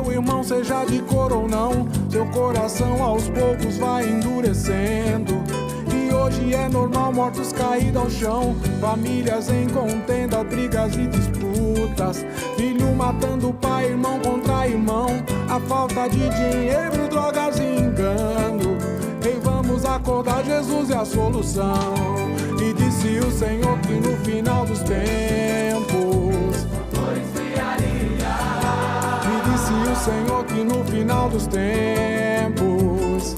meu irmão, seja de cor ou não, seu coração aos poucos vai endurecendo. E hoje é normal mortos caídos ao chão, famílias em contenda, brigas e disputas, filho matando pai, irmão contra irmão, a falta de dinheiro, drogas e engano. Ei, vamos acordar, Jesus é a solução. E disse o Senhor que no final dos tempos e disse o Senhor que no final dos tempos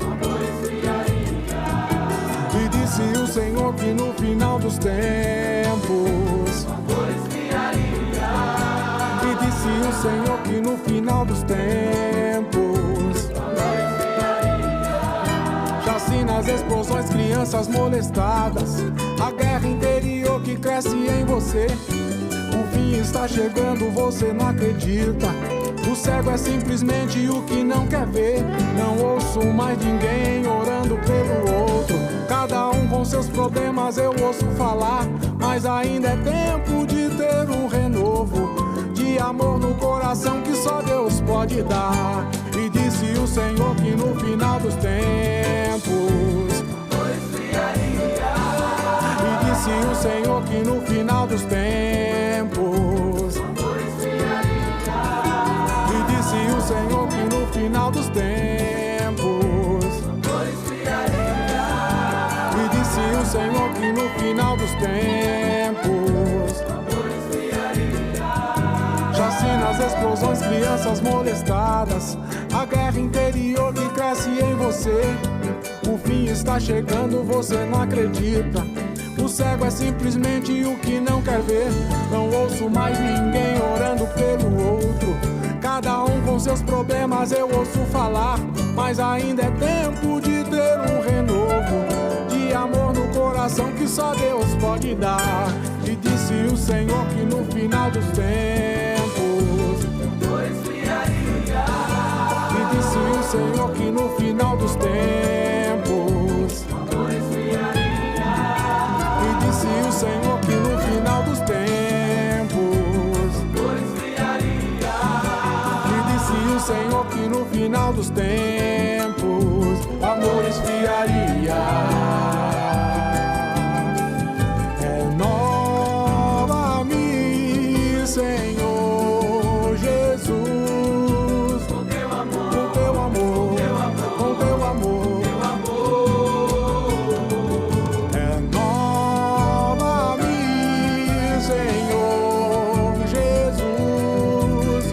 e disse o Senhor que no final dos tempos e disse o Senhor que no final dos tempos chacinas, explosões, crianças molestadas, a guerra interior que cresce em você. O fim está chegando, você não acredita. O cego é simplesmente o que não quer ver. Não ouço mais ninguém orando pelo outro, cada um com seus problemas eu ouço falar. Mas ainda é tempo de ter um renovo de amor no coração que só Deus pode dar. E disse o Senhor que no final dos tempos e disse o Senhor que no final dos tempos e disse o Senhor que no final dos tempos e disse o Senhor que no final dos tempos chacinas, explosões, crianças molestadas, a guerra interior que cresce em você. O fim está chegando, você não acredita. O cego é simplesmente o que não quer ver. Não ouço mais ninguém orando pelo outro, cada um com seus problemas eu ouço falar. Mas ainda é tempo de ter um renovo de amor no coração que só Deus pode dar. E disse o Senhor que no final dos tempos e disse o Senhor que no final dos tempos e disse o Senhor que no final dos tempos e disse o Senhor que no final dos tempos amor esfriaria. Senhor Jesus, com teu amor, com teu amor, com teu amor, renova-me, Senhor Jesus,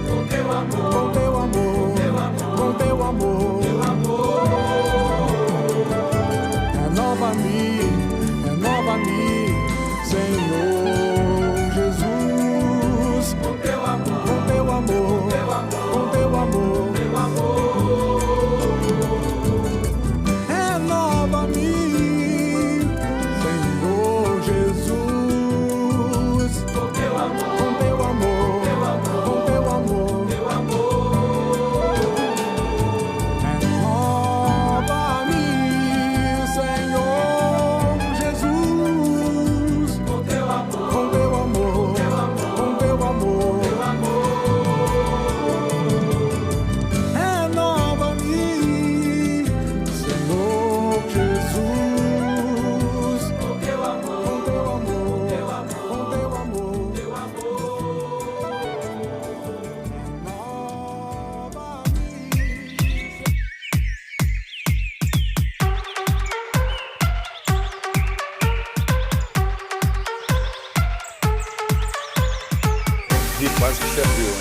com teu amor, com teu amor, com teu amor, renova-me, renova-me, Senhor. Quase que serviu, hein?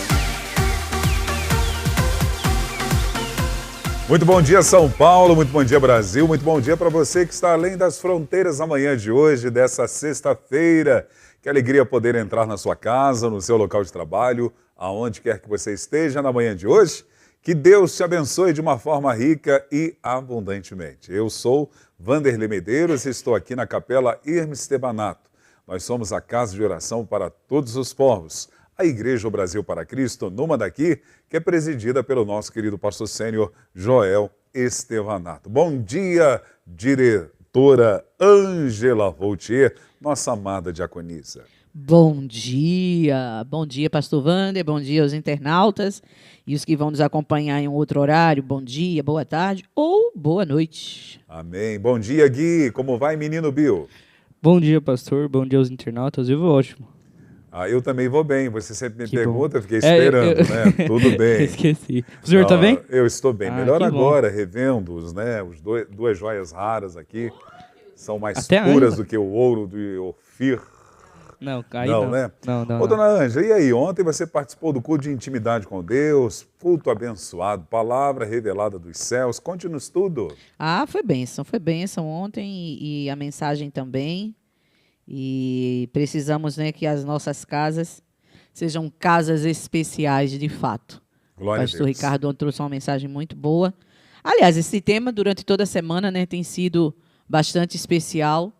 Muito bom dia, São Paulo, muito bom dia, Brasil, muito bom dia para você que está além das fronteiras na manhã de hoje, dessa sexta-feira. Que alegria poder entrar na sua casa, no seu local de trabalho, aonde quer que você esteja na manhã de hoje. Que Deus te abençoe de uma forma rica e abundantemente. Eu sou Vanderlei Medeiros e estou aqui na Capela Hermes Stebanato. Nós somos a casa de oração para todos os povos. A Igreja Brasil para Cristo, numa daqui, que é presidida pelo nosso querido pastor sênior Joel Estevanato. Bom dia, diretora Ângela Voltier, nossa amada diaconisa. Bom dia, pastor Wander, bom dia aos internautas e os que vão nos acompanhar em um outro horário, bom dia, boa tarde ou boa noite. Amém. Bom dia, Gui. Como vai, menino Bill? Bom dia, pastor, bom dia aos internautas, eu vou ótimo. Eu também vou bem. Você sempre me Que pergunta, bom. eu fiquei esperando, né? Tudo bem. Esqueci. O senhor tá bem? Eu estou bem. Melhor que bom. agora, revendo-os, né? Duas joias raras aqui. São mais Até puras ainda. do que o ouro do Ofir. Não, aí Não, não. né? Não. Ô, dona Ângela, e aí? Ontem você participou do culto de intimidade com Deus, culto abençoado, palavra revelada dos céus. Conte-nos tudo. Foi bênção ontem e a mensagem também. E precisamos, né, que as nossas casas sejam casas especiais de fato. Glória O pastor a Deus. Ricardo trouxe uma mensagem muito boa. Aliás, esse tema durante toda a semana, né, tem sido bastante especial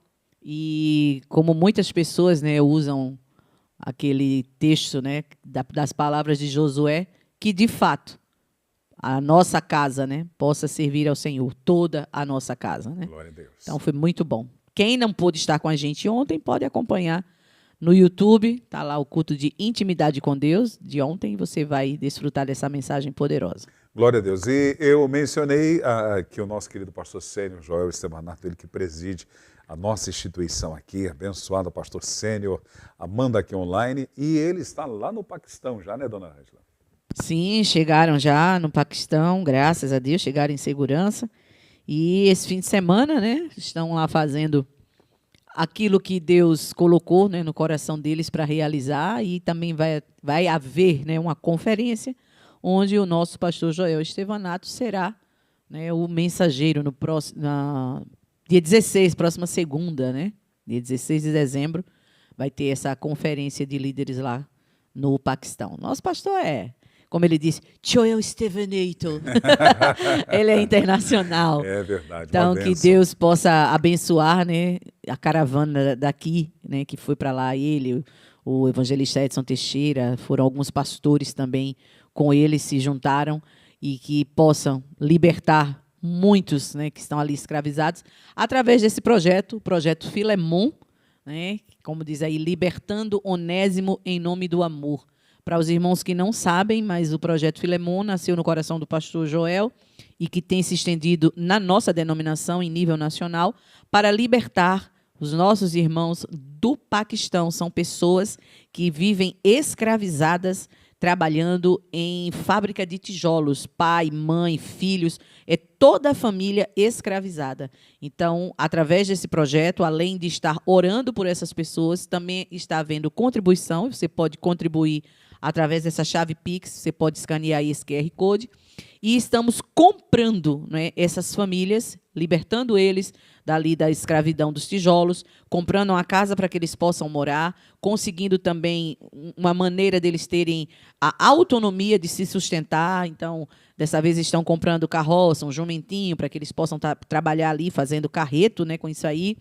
e como muitas pessoas, né, usam aquele texto, né, das palavras de Josué, que de fato a nossa casa, né, possa servir ao Senhor, toda a nossa casa, né? Glória a Deus. Então foi muito bom. Quem não pôde estar com a gente ontem pode acompanhar no YouTube, tá lá o culto de intimidade com Deus de ontem, você vai desfrutar dessa mensagem poderosa. Glória a Deus. E eu mencionei que o nosso querido pastor Sênior, Joel Estebanato, ele que preside a nossa instituição aqui, abençoado pastor Sênior, Amanda aqui online, e ele está lá no Paquistão já, né, dona Ângela? Sim, chegaram já no Paquistão, graças a Deus, chegaram em segurança. E esse fim de semana, né, estão lá fazendo aquilo que Deus colocou, né, no coração deles para realizar. E também vai haver, né, uma conferência onde o nosso pastor Joel Estevanato será, né, o mensageiro no próximo, dia 16, próxima segunda, né, dia 16 de dezembro, vai ter essa conferência de líderes lá no Paquistão. Nosso pastor como ele disse, Joel Estevanato. Ele é internacional. É verdade. Então, uma que bênção. Deus possa abençoar, né, a caravana daqui, né, que foi para lá, ele, o evangelista Edson Teixeira, foram alguns pastores também com ele, se juntaram e que possam libertar muitos, né, que estão ali escravizados através desse projeto, o projeto Filemon, né, como diz aí, libertando Onésimo em nome do amor. Para os irmãos que não sabem, mas o projeto Filemon nasceu no coração do pastor Joel e que tem se estendido na nossa denominação em nível nacional para libertar os nossos irmãos do Paquistão. São pessoas que vivem escravizadas, trabalhando em fábrica de tijolos, pai, mãe, filhos, é toda a família escravizada. Então, através desse projeto, além de estar orando por essas pessoas, também está havendo contribuição, você pode contribuir através dessa chave Pix, você pode escanear aí esse QR Code, e estamos comprando, né, essas famílias, libertando eles dali da escravidão dos tijolos, comprando uma casa para que eles possam morar, conseguindo também uma maneira deles terem a autonomia de se sustentar. Então, dessa vez estão comprando carroça, um jumentinho, para que eles possam trabalhar ali, fazendo carreto, né, com isso aí.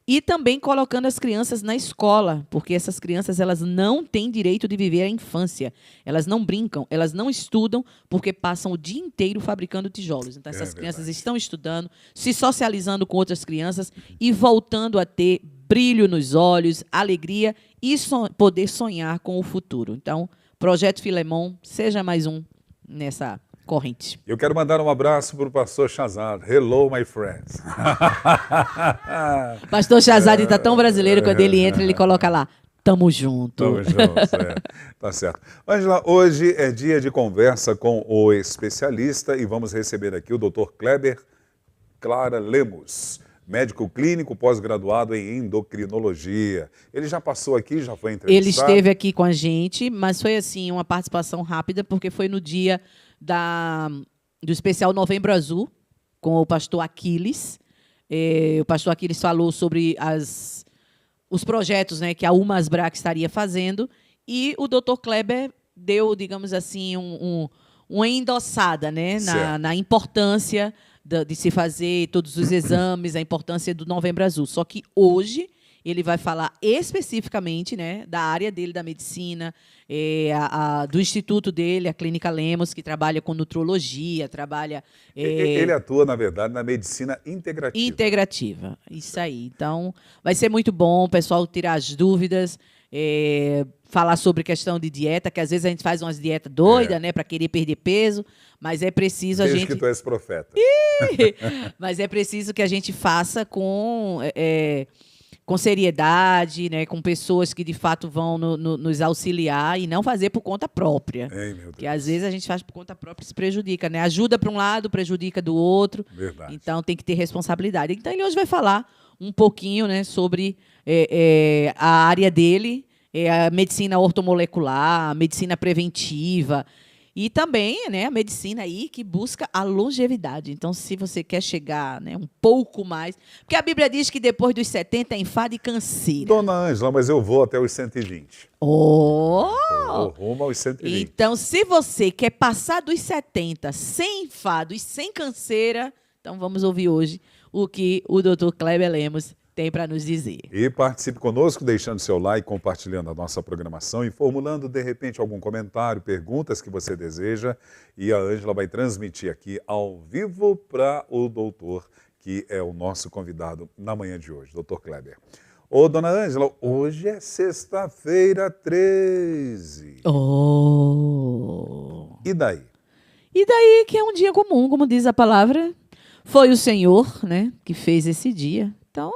E também colocando as crianças na escola, porque essas crianças elas não têm direito de viver a infância. Elas não brincam, elas não estudam, porque passam o dia inteiro fabricando tijolos. Então, essas crianças estão estudando, se socializando com outras crianças e voltando a ter brilho nos olhos, alegria e poder sonhar com o futuro. Então, Projeto Filemon, seja mais um nessa corrente. Eu quero mandar um abraço para o pastor Chazad. Hello, my friends. Pastor Chazad está tão brasileiro, quando ele entra, ele coloca lá, tamo junto. Tamo juntos, tá certo. Ângela, hoje é dia de conversa com o especialista e vamos receber aqui o Dr. Kleber Clara Lemos, médico clínico pós-graduado em endocrinologia. Ele já passou aqui, já foi entrevistado? Ele esteve aqui com a gente, mas foi assim uma participação rápida, porque foi no dia do especial Novembro Azul, com o pastor Aquiles. O pastor Aquiles falou sobre os projetos, né, que a UMASBRAC estaria fazendo, e o Dr. Kleber deu, digamos assim, uma endossada, né, na importância de se fazer todos os exames, a importância do Novembro Azul. Só que hoje ele vai falar especificamente, né, da área dele, da medicina, do instituto dele, a Clínica Lemos, que trabalha com nutrologia, trabalha... Ele atua, na verdade, na medicina integrativa. Integrativa, isso aí. Então, vai ser muito bom o pessoal tirar as dúvidas. falar sobre questão de dieta, que às vezes a gente faz umas dietas doidas, né, para querer perder peso, mas é preciso Desde a gente... que tu és profeta. Mas é preciso que a gente faça com seriedade, né, com pessoas que de fato vão nos auxiliar e não fazer por conta própria. Ei, meu Deus. Porque às vezes a gente faz por conta própria e se prejudica, né? Ajuda para um lado, prejudica do outro. Verdade. Então tem que ter responsabilidade. Então ele hoje vai falar um pouquinho, né, sobre a área dele, a medicina ortomolecular, a medicina preventiva. E também, né, a medicina aí que busca a longevidade. Então, se você quer chegar, né, um pouco mais... Porque a Bíblia diz que depois dos 70 é enfado e canseira. Dona Ângela, mas eu vou até os 120. Oh! Vou rumo aos 120. Então, se você quer passar dos 70 sem enfado e sem canseira, então vamos ouvir hoje o que o Dr. Kleber Lemos tem para nos dizer. E participe conosco, deixando seu like, compartilhando a nossa programação e formulando, de repente, algum comentário, perguntas que você deseja. E a Ângela vai transmitir aqui ao vivo para o doutor, que é o nosso convidado na manhã de hoje, doutor Kleber. Ô, dona Ângela, hoje é sexta-feira 13. Oh! E daí? E daí que é um dia comum, como diz a palavra. Foi o Senhor, né, que fez esse dia. Então,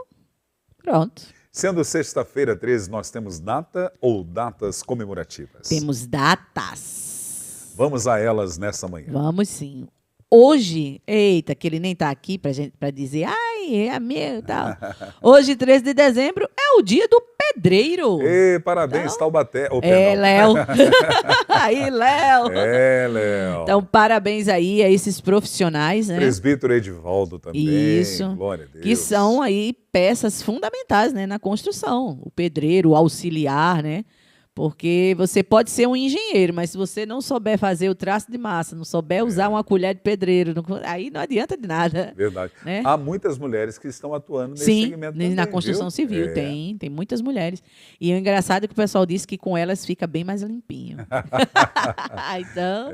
pronto. Sendo sexta-feira 13, nós temos data ou datas comemorativas? Temos datas. Vamos a elas nessa manhã. Vamos sim. Hoje, eita, que ele nem está aqui para dizer, ai, é meu e tal. Hoje, 13 de dezembro, é o dia do pedreiro. E parabéns, Então, Taubaté. Oh, Léo. Aí, Léo. Léo. Então, parabéns aí a esses profissionais, né? Presbítero Edivaldo também. Isso. Glória a Deus. Que são aí peças fundamentais, né, na construção. O pedreiro, o auxiliar, né? Porque você pode ser um engenheiro, mas se você não souber fazer o traço de massa, não souber usar uma colher de pedreiro, aí não adianta de nada. Verdade. Né? Há muitas mulheres que estão atuando nesse Sim, segmento também, na construção viu? civil tem muitas mulheres. E o engraçado é que o pessoal diz que com elas fica bem mais limpinho. Então,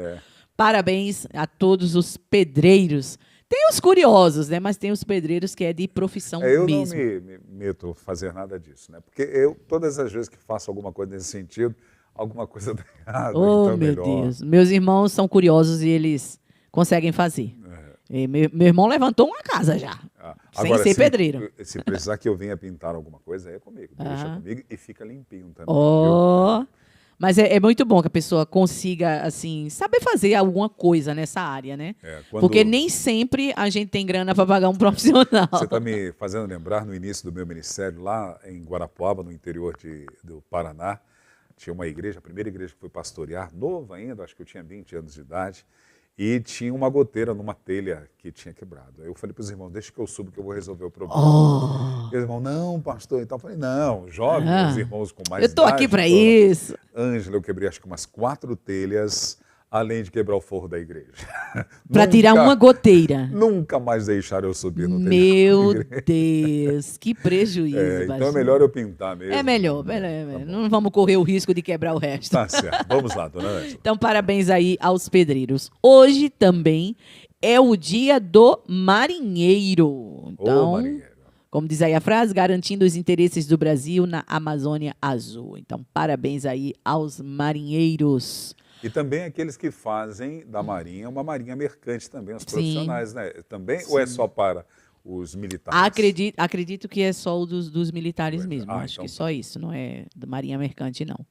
parabéns a todos os pedreiros. Tem os curiosos, né? Mas tem os pedreiros que é de profissão Eu mesmo. não me meto a fazer nada disso, né? Porque eu, todas as vezes que faço alguma coisa nesse sentido, alguma coisa está errada. Oh, então é meu melhor. Deus. Meus irmãos são curiosos e eles conseguem fazer. E meu irmão levantou uma casa já, sem ser pedreiro. Se precisar que eu venha pintar alguma coisa, é comigo. Deixa comigo e fica limpinho também. Oh, viu? mas é muito bom que a pessoa consiga, assim, saber fazer alguma coisa nessa área, né? Porque nem sempre a gente tem grana para pagar um profissional. Você está me fazendo lembrar, no início do meu ministério, lá em Guarapuava, no interior do Paraná, tinha uma igreja, a primeira igreja que fui pastorear, novo ainda, acho que eu tinha 20 anos de idade, e tinha uma goteira numa telha que tinha quebrado. Aí eu falei para os irmãos, deixa que eu subo que eu vou resolver o problema. E os irmãos, não, pastor. Então eu falei, não, jovens, os irmãos com mais eu estou idade, aqui para isso. Ângela, eu quebrei acho que umas 4 telhas, além de quebrar o forro da igreja. Para tirar uma goteira. Nunca mais deixaram eu subir no telhado. Meu Deus, que prejuízo. Então é melhor eu pintar mesmo. É melhor. Não vamos correr o risco de quebrar o resto. Tá certo. Vamos lá, dona Ângela. Então, parabéns aí aos pedreiros. Hoje também é o dia do marinheiro. Então, marinheiro. Como diz aí a frase, garantindo os interesses do Brasil na Amazônia Azul. Então, parabéns aí aos marinheiros. E também aqueles que fazem da marinha uma marinha mercante também, os profissionais, né? Também, ou é só para os militares? Acredito que é só o dos militares mesmo. Acho então que só isso, não é da marinha mercante, não.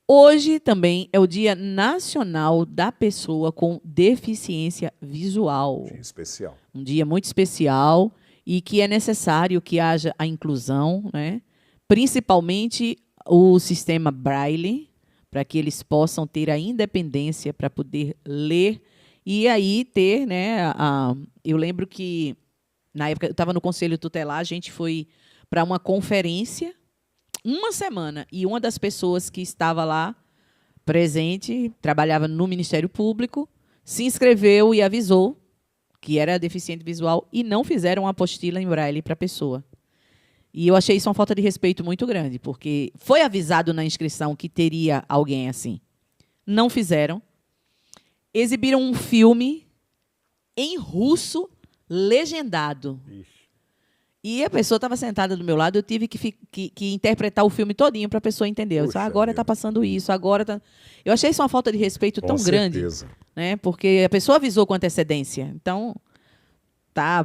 Hoje também é o Dia Nacional da Pessoa com Deficiência Visual. Dia especial. Um dia muito especial e que é necessário que haja a inclusão, né? Principalmente o sistema Braille, para que eles possam ter a independência para poder ler e aí ter, né? Eu lembro que na época eu estava no Conselho Tutelar, a gente foi para uma conferência uma semana e uma das pessoas que estava lá presente trabalhava no Ministério Público, se inscreveu e avisou que era deficiente visual e não fizeram uma apostila em Braille para a pessoa. E eu achei isso uma falta de respeito muito grande, porque foi avisado na inscrição que teria alguém assim. Não fizeram. Exibiram um filme em russo legendado. Ixi. E a pessoa estava sentada do meu lado, eu tive que interpretar o filme todinho para a pessoa entender. Eu disse, agora está passando isso, agora tá... Eu achei isso uma falta de respeito tão grande, né? Porque a pessoa avisou com antecedência. Então,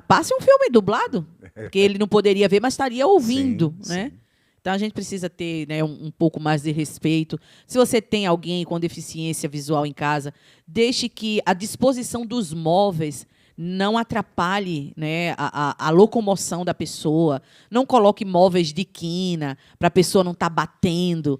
passe um filme dublado, que ele não poderia ver, mas estaria ouvindo, sim, né? Sim. Então, a gente precisa ter, né, um pouco mais de respeito. Se você tem alguém com deficiência visual em casa, deixe que a disposição dos móveis não atrapalhe, né, a locomoção da pessoa. Não coloque móveis de quina para a pessoa não estar batendo.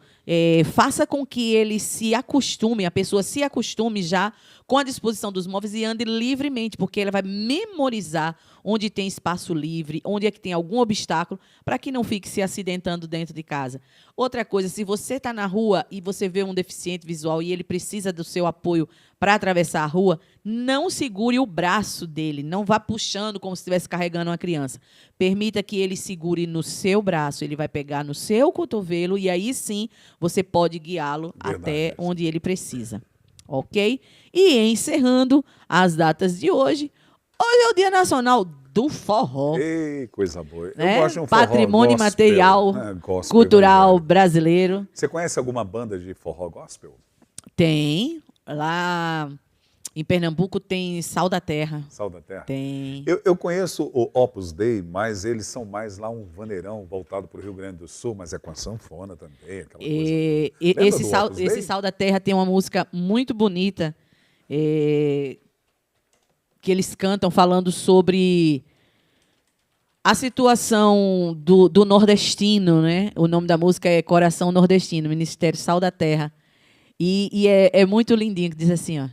Faça com que ele se acostume, a pessoa se acostume já com a disposição dos móveis e ande livremente, porque ela vai memorizar onde tem espaço livre, onde é que tem algum obstáculo, para que não fique se acidentando dentro de casa. Outra coisa, se você está na rua e você vê um deficiente visual e ele precisa do seu apoio para atravessar a rua, não segure o braço dele, não vá puxando como se estivesse carregando uma criança. Permita que ele segure no seu braço, ele vai pegar no seu cotovelo e aí sim você pode guiá-lo até onde ele precisa. Ok? E encerrando as datas de hoje, hoje é o Dia Nacional do Forró. Ei, coisa boa. Né? Eu gosto de um forró Patrimônio gospel, material gospel, cultural brasileiro. Você conhece alguma banda de forró gospel? Tem. Lá em Pernambuco tem Sal da Terra. Sal da Terra? Tem. Eu conheço o Opus Dei, mas eles são mais lá um vaneirão voltado para o Rio Grande do Sul, mas é com a sanfona também. Aquela coisa. Esse Sal da Terra tem uma música muito bonita que eles cantam falando sobre a situação do nordestino, né? O nome da música é Coração Nordestino, Ministério Sal da Terra. E é muito lindinho, que diz assim, ó.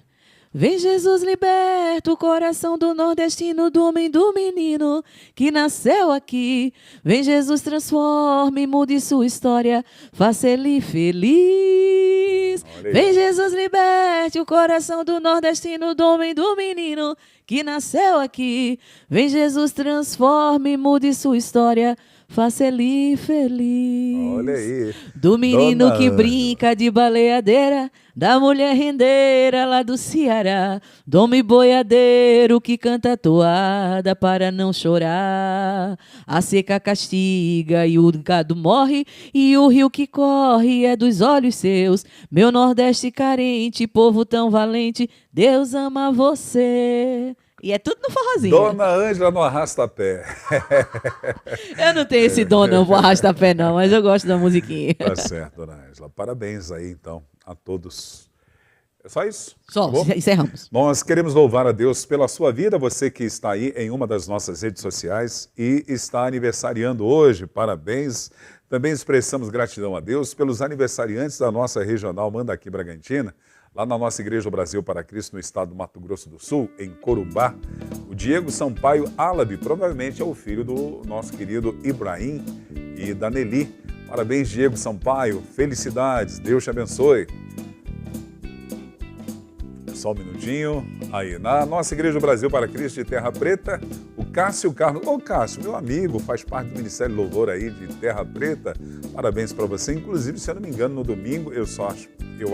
Vem Jesus, liberta o coração do nordestino, do homem, do menino que nasceu aqui. Vem Jesus, transforme, mude sua história, faça ele feliz. Vem Jesus, liberte o coração do nordestino, do homem, do menino que nasceu aqui. Vem Jesus, transforme, mude sua história, faça ele feliz. Olha aí. Do menino Dona que Ângela. brinca de baleadeira, da mulher rendeira lá do Ceará, do homem boiadeiro que canta toada para não chorar. A seca castiga e o gado morre, e o rio que corre é dos olhos seus. Meu Nordeste carente, povo tão valente, Deus ama você. E é tudo no forrozinho. Dona Ângela no arrasta-pé. Eu não tenho esse dom, não, vou arrastar pé, não, mas eu gosto da musiquinha. Tá certo, Dona Ângela. Parabéns aí, então, a todos. É só isso? Só, Tá bom? encerramos. Nós queremos louvar a Deus pela sua vida, você que está aí em uma das nossas redes sociais e está aniversariando hoje. Parabéns. Também expressamos gratidão a Deus pelos aniversariantes da nossa regional Mandaqui Bragantina, lá na nossa Igreja Brasil para Cristo, no estado do Mato Grosso do Sul, em Corumbá. O Diego Sampaio Álabe provavelmente é o filho do nosso querido Ibrahim e da Nelly. Parabéns, Diego Sampaio. Felicidades. Deus te abençoe. Só um minutinho. Aí, na nossa Igreja Brasil para Cristo de Terra Preta, o Cássio Carlos. Ô, Cássio, meu amigo, faz parte do Ministério Louvor aí de Terra Preta. Parabéns para você. Inclusive, se eu não me engano, no domingo, eu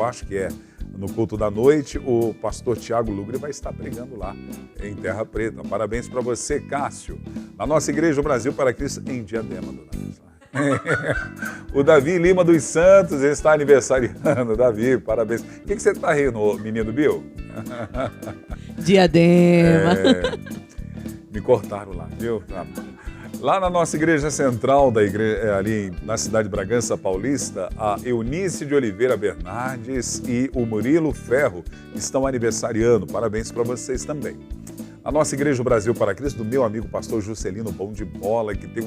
acho que é no culto da noite, o pastor Tiago Lugre vai estar pregando lá em Terra Preta. Parabéns para você, Cássio. Na nossa Igreja Brasil para Cristo em Diadema, dona Ângela. O Davi Lima dos Santos está aniversariando. Davi, parabéns. O que você está rindo, menino Bill? Diadema. Me cortaram lá, viu? Lá na nossa igreja central, ali na cidade de Bragança Paulista, a Eunice de Oliveira Bernardes e o Murilo Ferro estão aniversariando. Parabéns para vocês também. A nossa Igreja Brasil para Cristo, do meu amigo pastor Juscelino Bom de Bola, que tem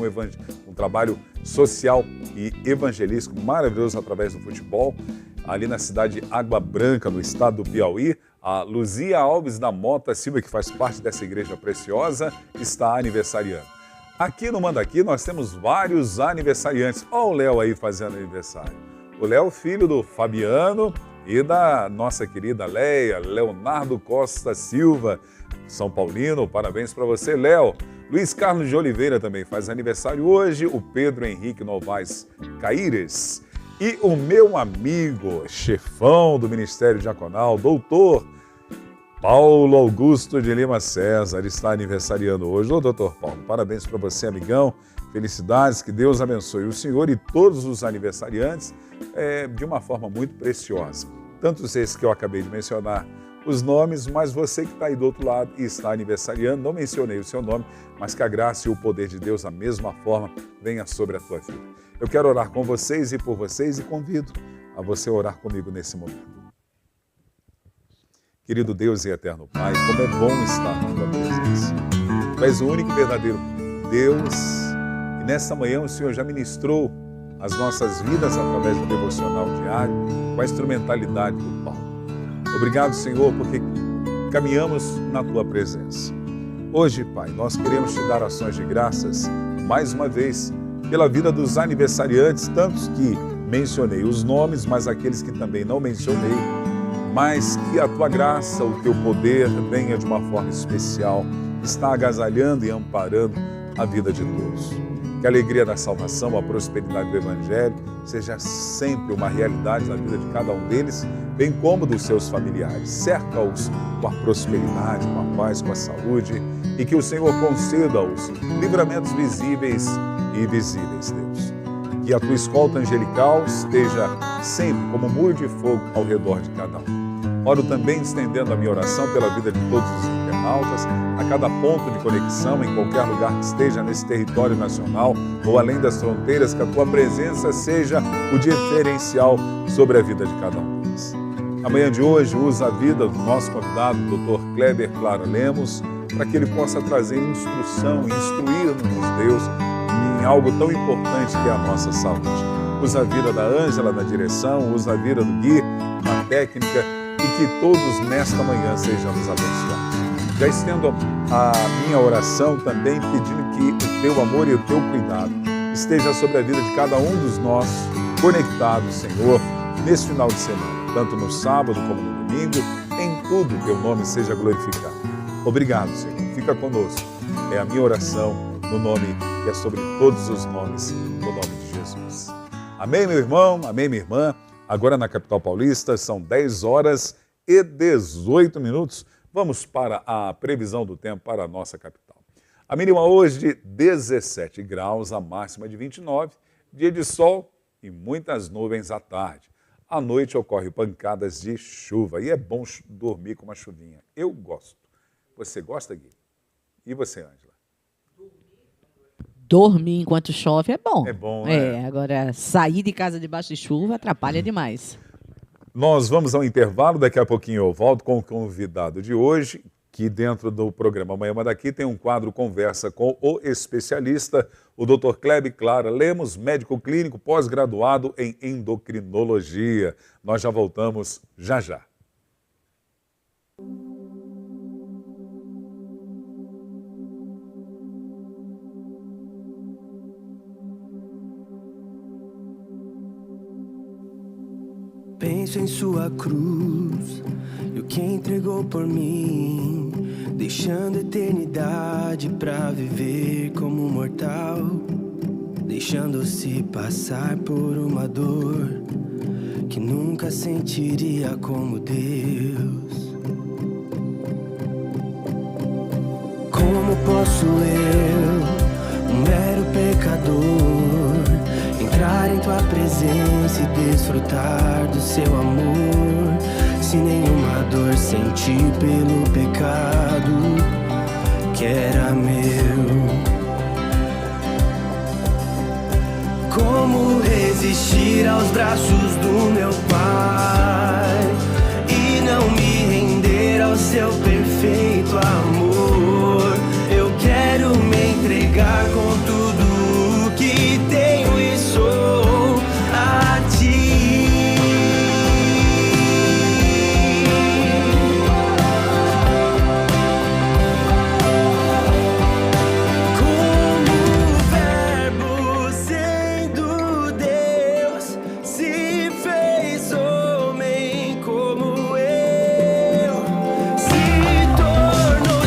um trabalho social e evangelístico maravilhoso através do futebol, ali na cidade de Água Branca, no estado do Piauí. A Luzia Alves da Mota Silva, que faz parte dessa igreja preciosa, está aniversariando. Aqui no Mandaqui nós temos vários aniversariantes. Olha o Léo aí fazendo aniversário. O Léo, filho do Fabiano e da nossa querida Leia, Leonardo Costa Silva, São Paulino. Parabéns para você, Léo. Luiz Carlos de Oliveira também faz aniversário hoje. O Pedro Henrique Novaes Caíres. E o meu amigo, chefão do Ministério Diaconal, doutor Paulo Augusto de Lima César está aniversariando hoje. Ô, doutor Paulo, parabéns para você, amigão. Felicidades, que Deus abençoe o senhor e todos os aniversariantes de uma forma muito preciosa. Tantos esses que eu acabei de mencionar os nomes, mas você que está aí do outro lado e está aniversariando, não mencionei o seu nome, mas que a graça e o poder de Deus da mesma forma venha sobre a tua vida. Eu quero orar com vocês e por vocês e convido a você orar comigo nesse momento. Querido Deus e eterno Pai, como é bom estar na tua presença. Tu és o único e verdadeiro Deus e nesta manhã o Senhor já ministrou as nossas vidas através do devocional diário com a instrumentalidade do Paulo. Obrigado, Senhor, porque caminhamos na tua presença. Hoje, Pai, nós queremos te dar ações de graças mais uma vez pela vida dos aniversariantes, tantos que mencionei os nomes, mas aqueles que também não mencionei, mas que a tua graça, o teu poder venha de uma forma especial, está agasalhando e amparando a vida de todos. Que a alegria da salvação, a prosperidade do Evangelho seja sempre uma realidade na vida de cada um deles, bem como dos seus familiares. Cerca-os com a prosperidade, com a paz, com a saúde e que o Senhor conceda-os livramentos visíveis e invisíveis, Deus. Que a tua escolta angelical esteja sempre como um muro de fogo ao redor de cada um. Oro também estendendo a minha oração pela vida de todos os internautas, a cada ponto de conexão, em qualquer lugar que esteja nesse território nacional ou além das fronteiras, que a tua presença seja o diferencial sobre a vida de cada um deles. Amanhã de hoje, usa a vida do nosso convidado, Dr. Kleber Clara Lemos, para que ele possa trazer instrução, instruir-nos, Deus, em algo tão importante que é a nossa saúde. Usa a vida da Ângela na direção, usa a vida do Gui na técnica, e que todos nesta manhã sejamos abençoados. Já estendo a minha oração também pedindo que o teu amor e o teu cuidado esteja sobre a vida de cada um dos nossos conectados, Senhor, nesse final de semana, tanto no sábado como no domingo, em tudo teu nome seja glorificado. Obrigado, Senhor. Fica conosco. É a minha oração no nome que é sobre todos os nomes, no nome de Jesus. Amém, meu irmão? Amém, minha irmã? Agora na capital paulista são 10 horas e 18 minutos. Vamos para a previsão do tempo para a nossa capital. A mínima hoje de 17 graus, a máxima de 29, dia de sol e muitas nuvens à tarde. À noite ocorrem pancadas de chuva e é bom dormir com uma chuvinha. Eu gosto. Você gosta, Gui? E você, Ângela? Dormir enquanto chove é bom. É bom, né? Agora sair de casa debaixo de chuva atrapalha demais. Nós vamos ao intervalo, daqui a pouquinho eu volto com o convidado de hoje, que dentro do programa Amanhã Manda Aqui tem um quadro Conversa com o especialista, o Dr. Kleber Clara Lemos, médico clínico pós-graduado em endocrinologia. Nós já voltamos já já. Penso em sua cruz e o que entregou por mim, deixando eternidade pra viver como mortal, deixando-se passar por uma dor que nunca sentiria como Deus. Como posso eu, um mero pecador, entrar em tua presença e desfrutar do seu amor, se nenhuma dor senti pelo pecado que era meu? Como resistir aos braços do meu Pai e não me render ao seu perfeito amor? Eu quero me entregar com tudo que tenho e sou a ti. Como o Verbo sendo Deus se fez homem como eu, se tornou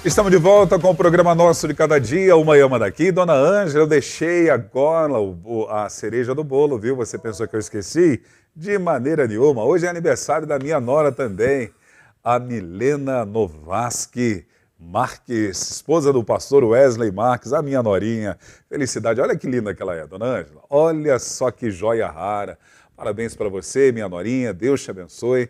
Estamos de volta com o programa nosso de cada dia, Uma Ama Daqui. Dona Ângela, eu deixei agora a cereja do bolo, viu? Você pensou que eu esqueci? De maneira nenhuma. Hoje é aniversário da minha nora também, a Milena Novaski Marques, esposa do pastor Wesley Marques, a minha norinha. Felicidade, olha que linda que ela é, Dona Ângela. Olha só que joia rara. Parabéns para você, minha norinha. Deus te abençoe.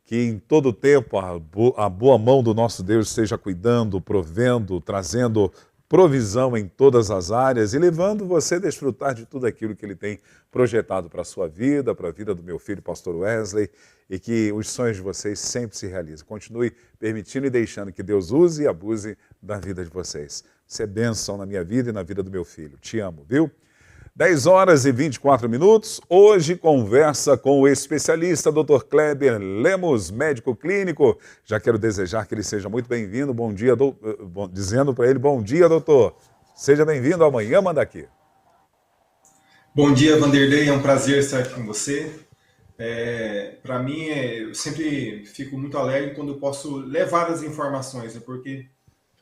Que em todo tempo a boa mão do nosso Deus esteja cuidando, provendo, trazendo provisão em todas as áreas e levando você a desfrutar de tudo aquilo que Ele tem projetado para a sua vida, para a vida do meu filho, pastor Wesley, e que os sonhos de vocês sempre se realizem. Continue permitindo e deixando que Deus use e abuse da vida de vocês. Você é bênção na minha vida e na vida do meu filho. Te amo, viu? 10 horas e 24 minutos. Hoje conversa com o especialista Dr. Kleber Lemos, médico clínico. Já quero desejar que ele seja muito bem-vindo. Bom dia, dizendo para ele, bom dia, doutor. Seja bem-vindo ao Amanhã Manda Aqui. Bom dia, Vanderlei. É um prazer estar aqui com você. Para mim, eu sempre fico muito alegre quando eu posso levar as informações, porque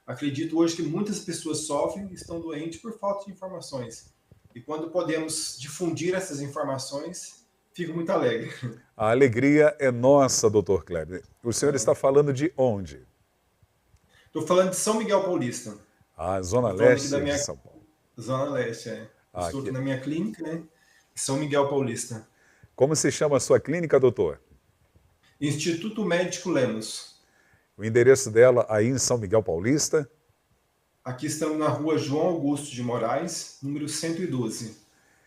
acredito hoje que muitas pessoas sofrem e estão doentes por falta de informações. E quando podemos difundir essas informações, fico muito alegre. A alegria é nossa, doutor Kleber. O senhor está falando de onde? Estou falando de São Miguel Paulista. A Zona Leste de São Paulo. Zona Leste, Estou aqui na minha clínica, né? São Miguel Paulista. Como se chama a sua clínica, doutor? Instituto Médico Lemos. O endereço dela aí em São Miguel Paulista? Aqui estamos na rua João Augusto de Moraes, número 112,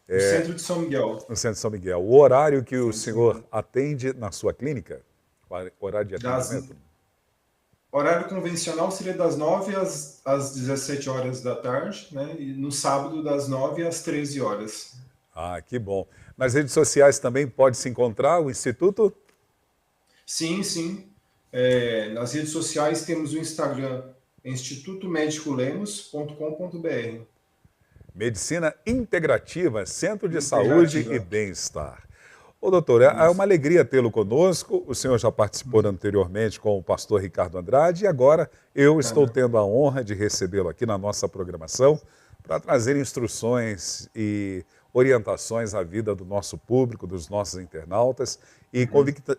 no centro de São Miguel. No centro de São Miguel. O horário que o senhor atende na sua clínica? O horário de atendimento? Horário convencional seria das 9 às 17 horas da tarde, né? E no sábado das 9 às 13 horas. Ah, que bom. Nas redes sociais também pode se encontrar o Instituto? Sim, sim. Nas redes sociais temos o Instagram, institutomedicolemos.com.br. Medicina Integrativa, Centro de Saúde e Bem-Estar. Ô, doutor, é uma alegria tê-lo conosco. O senhor já participou anteriormente com o pastor Ricardo Andrade e agora eu estou tendo a honra de recebê-lo aqui na nossa programação para trazer instruções e orientações à vida do nosso público, dos nossos internautas. E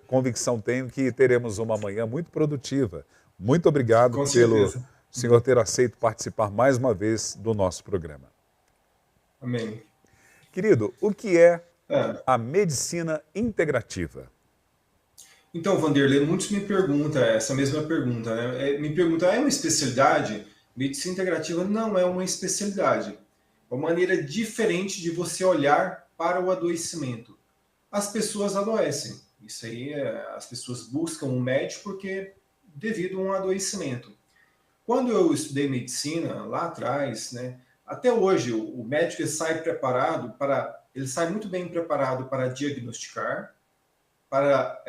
convicção tenho que teremos uma manhã muito produtiva. Muito obrigado pelo senhor ter aceito participar mais uma vez do nosso programa. Amém. Querido, o que é a medicina integrativa? Então, Vanderlei, muitos me perguntam essa mesma pergunta, né? Me perguntam, é uma especialidade? Medicina integrativa não é uma especialidade. É uma maneira diferente de você olhar para o adoecimento. As pessoas adoecem. Isso aí, as pessoas buscam um médico porque devido a um adoecimento. Quando eu estudei medicina lá atrás, né, até hoje o médico sai muito bem preparado para diagnosticar, para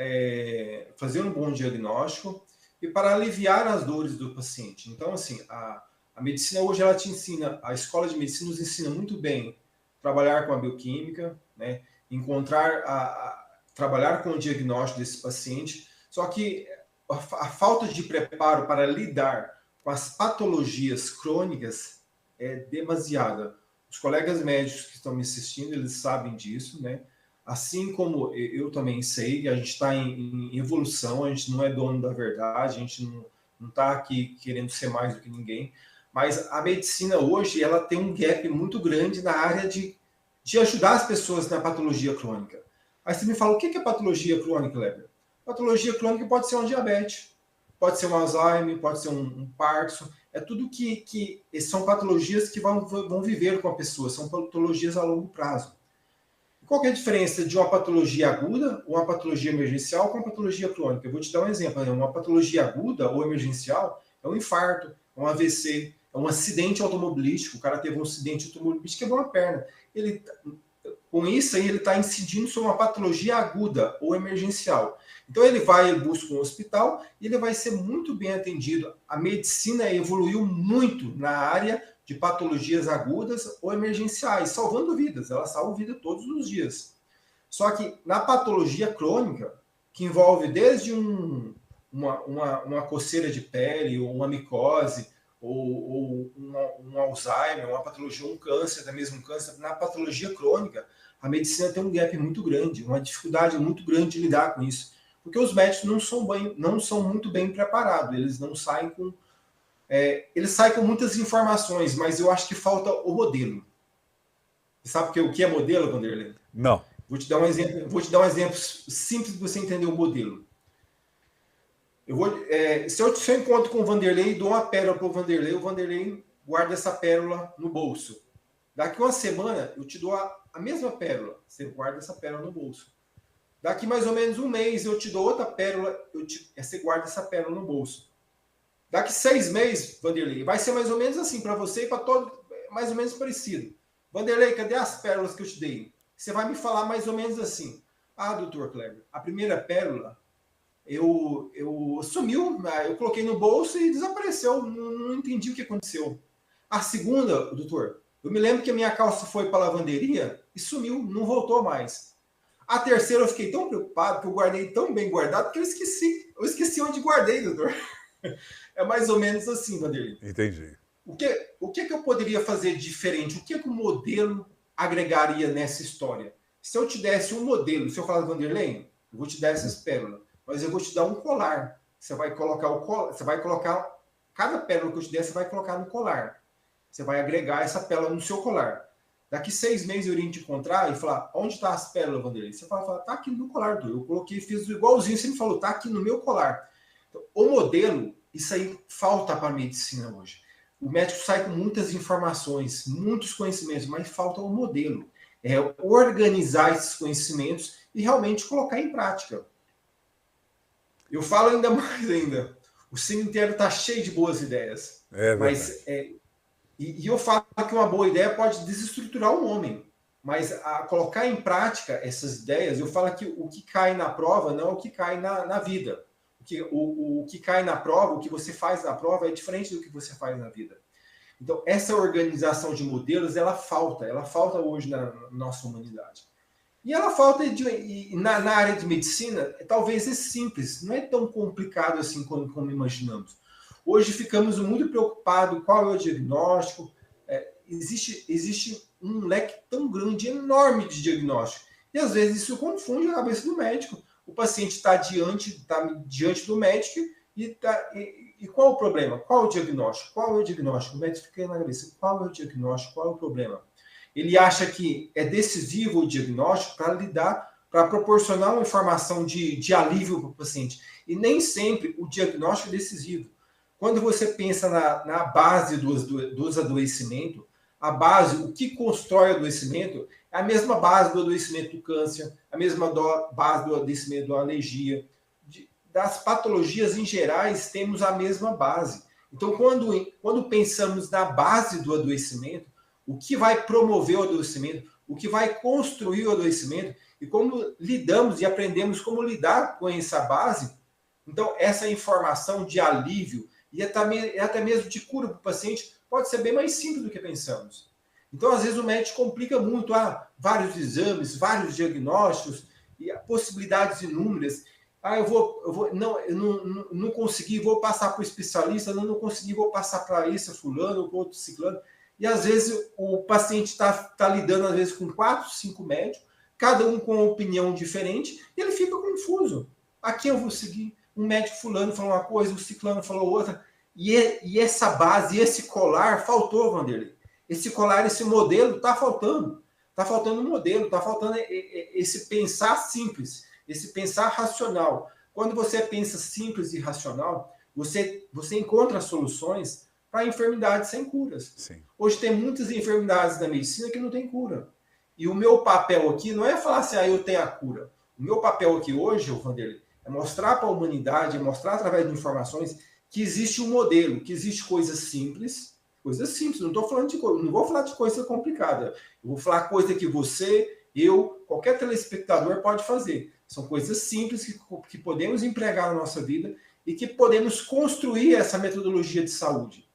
fazer um bom diagnóstico e para aliviar as dores do paciente. Então, assim, a medicina hoje ela te ensina, a escola de medicina nos ensina muito bem trabalhar com a bioquímica, né, trabalhar com o diagnóstico desse paciente. Só que a falta de preparo para lidar com as patologias crônicas é demasiada. Os colegas médicos que estão me assistindo, eles sabem disso, né? Assim como eu também sei, a gente está em evolução, a gente não é dono da verdade, a gente não está aqui querendo ser mais do que ninguém, mas a medicina hoje ela tem um gap muito grande na área de ajudar as pessoas na patologia crônica. Aí você me fala, o que é patologia crônica, Kleber? Patologia crônica pode ser um diabetes, pode ser um Alzheimer, pode ser um Parkinson, é tudo que são patologias que vão viver com a pessoa, são patologias a longo prazo. Qual que é a diferença de uma patologia aguda, ou uma patologia emergencial, com uma patologia crônica? Eu vou te dar um exemplo. Uma patologia aguda ou emergencial é um infarto, é um AVC, é um acidente automobilístico. O cara teve um acidente automobilístico e quebrou uma perna. Com isso aí, ele está incidindo sobre uma patologia aguda ou emergencial. Então ele busca um hospital e ele vai ser muito bem atendido. A medicina evoluiu muito na área de patologias agudas ou emergenciais, salvando vidas. Ela salva vida todos os dias. Só que na patologia crônica, que envolve desde uma coceira de pele, ou uma micose, ou um Alzheimer, uma patologia, um câncer, até mesmo um câncer, na patologia crônica, a medicina tem um gap muito grande, uma dificuldade muito grande de lidar com isso. Porque os médicos não são muito bem preparados, eles não saem com... eles saem com muitas informações, mas eu acho que falta o modelo. Você sabe o que é modelo, Vanderlei? Não. Vou te dar um exemplo simples para você entender o modelo. Se eu encontro com o Vanderlei e dou uma pérola para o Vanderlei guarda essa pérola no bolso. Daqui uma semana, eu te dou a mesma pérola, você guarda essa pérola no bolso. Daqui mais ou menos um mês, eu te dou outra pérola, você guarda essa pérola no bolso. Daqui 6 meses, Vanderlei, vai ser mais ou menos assim para você e para todo, mais ou menos parecido. Vanderlei, cadê as pérolas que eu te dei? Você vai me falar mais ou menos assim. Ah, doutor Kleber, a primeira pérola, sumiu, eu coloquei no bolso e desapareceu, não entendi o que aconteceu. A segunda, doutor, eu me lembro que a minha calça foi para a lavanderia e sumiu, não voltou mais. A terceira eu fiquei tão preocupado que eu guardei tão bem guardado que eu esqueci onde guardei, doutor. É mais ou menos assim, Vanderlei. Entendi. O que eu poderia fazer diferente? O que o modelo agregaria nessa história? Se eu te desse um modelo, se eu falar, Vanderlei, eu vou te dar essas pérolas, mas eu vou te dar um colar. Você vai colocar cada pérola que eu te der, você vai colocar no colar. Você vai agregar essa pérola no seu colar. Daqui 6 meses eu iria te encontrar e falar, onde está as pérolas, Vanderlei? Você vai falar, tá aqui no colar, doutor. Eu coloquei, fiz igualzinho, você me falou, tá aqui no meu colar. Então, o modelo, isso aí falta para a medicina hoje. O médico sai com muitas informações, muitos conhecimentos, mas falta o modelo. É organizar esses conhecimentos e realmente colocar em prática. Eu falo ainda mais ainda. O cemitério está cheio de boas ideias. Mas eu falo que uma boa ideia pode desestruturar um homem. Mas a colocar em prática essas ideias, eu falo que o que cai na prova não é o que cai na vida. O que cai na prova, o que você faz na prova é diferente do que você faz na vida. Então, essa organização de modelos, ela falta hoje na nossa humanidade. E ela falta na área de medicina, talvez é simples, não é tão complicado assim como imaginamos. Hoje ficamos muito preocupados qual é o diagnóstico. Existe um leque tão grande, enorme de diagnóstico. E às vezes isso confunde a cabeça do médico. O paciente está diante do médico e qual o problema? Qual o diagnóstico? Qual é o diagnóstico? O médico fica na cabeça. Qual é o diagnóstico? Qual é o problema? Ele acha que é decisivo o diagnóstico para proporcionar uma informação de alívio para o paciente. E nem sempre o diagnóstico é decisivo. Quando você pensa na base dos adoecimentos, a base, o que constrói o adoecimento, é a mesma base do adoecimento do câncer, a mesma base do adoecimento da alergia. Das patologias em gerais, temos a mesma base. Então, quando pensamos na base do adoecimento, o que vai promover o adoecimento, o que vai construir o adoecimento, e como lidamos e aprendemos como lidar com essa base, então, essa informação de alívio e até mesmo de cura para o paciente pode ser bem mais simples do que pensamos. Então, às vezes, o médico complica muito, vários exames, vários diagnósticos, e possibilidades inúmeras. Eu não consegui, vou passar para o especialista, não consegui, vou passar para esse fulano ou para outro ciclano. E, às vezes, o paciente está lidando, às vezes, com 4, 5 médicos, cada um com uma opinião diferente, e ele fica confuso. A quem eu vou seguir? Um médico fulano falou uma coisa, o ciclano falou outra. E essa base, esse colar faltou, Vanderlei. Esse colar, esse modelo está faltando. Está faltando um modelo, está faltando esse pensar simples, esse pensar racional. Quando você pensa simples e racional, você encontra soluções para enfermidades sem curas. Sim. Hoje tem muitas enfermidades da medicina que não tem cura. E o meu papel aqui não é falar assim, eu tenho a cura. O meu papel aqui hoje, Vanderlei, é mostrar para a humanidade, é mostrar através de informações que existe um modelo, que existe coisas simples, não estou falando não vou falar de coisa complicada. Eu vou falar coisa que você, eu, qualquer telespectador pode fazer. São coisas simples que podemos empregar na nossa vida e que podemos construir essa metodologia de saúde.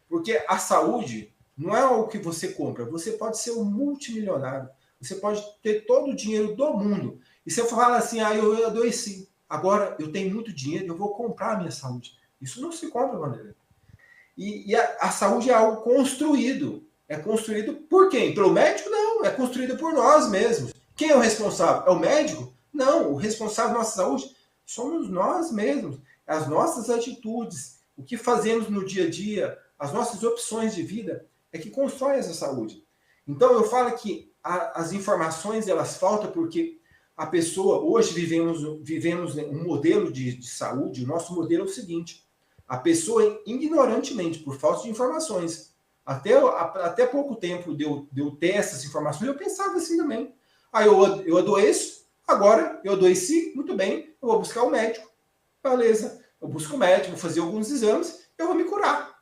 Porque a saúde não é algo que você compra. Você pode ser um multimilionário. Você pode ter todo o dinheiro do mundo. E você fala assim, eu adoeci. Agora eu tenho muito dinheiro, eu vou comprar a minha saúde. Isso não se compra, Vanderlei. E a saúde é algo construído. É construído por quem? Pelo médico? Não, é construído por nós mesmos. Quem é o responsável? É o médico? Não, o responsável da nossa saúde somos nós mesmos. As nossas atitudes, o que fazemos no dia a dia, as nossas opções de vida é que constrói essa saúde. Então eu falo que as informações elas faltam porque a pessoa, hoje vivemos um modelo de saúde, o nosso modelo é o seguinte, a pessoa ignorantemente, por falta de informações, até pouco tempo de eu ter essas informações, eu pensava assim também. Aí eu adoeço, agora eu adoeci, muito bem, eu vou buscar o médico. Beleza, eu busco o médico, vou fazer alguns exames, eu vou me curar.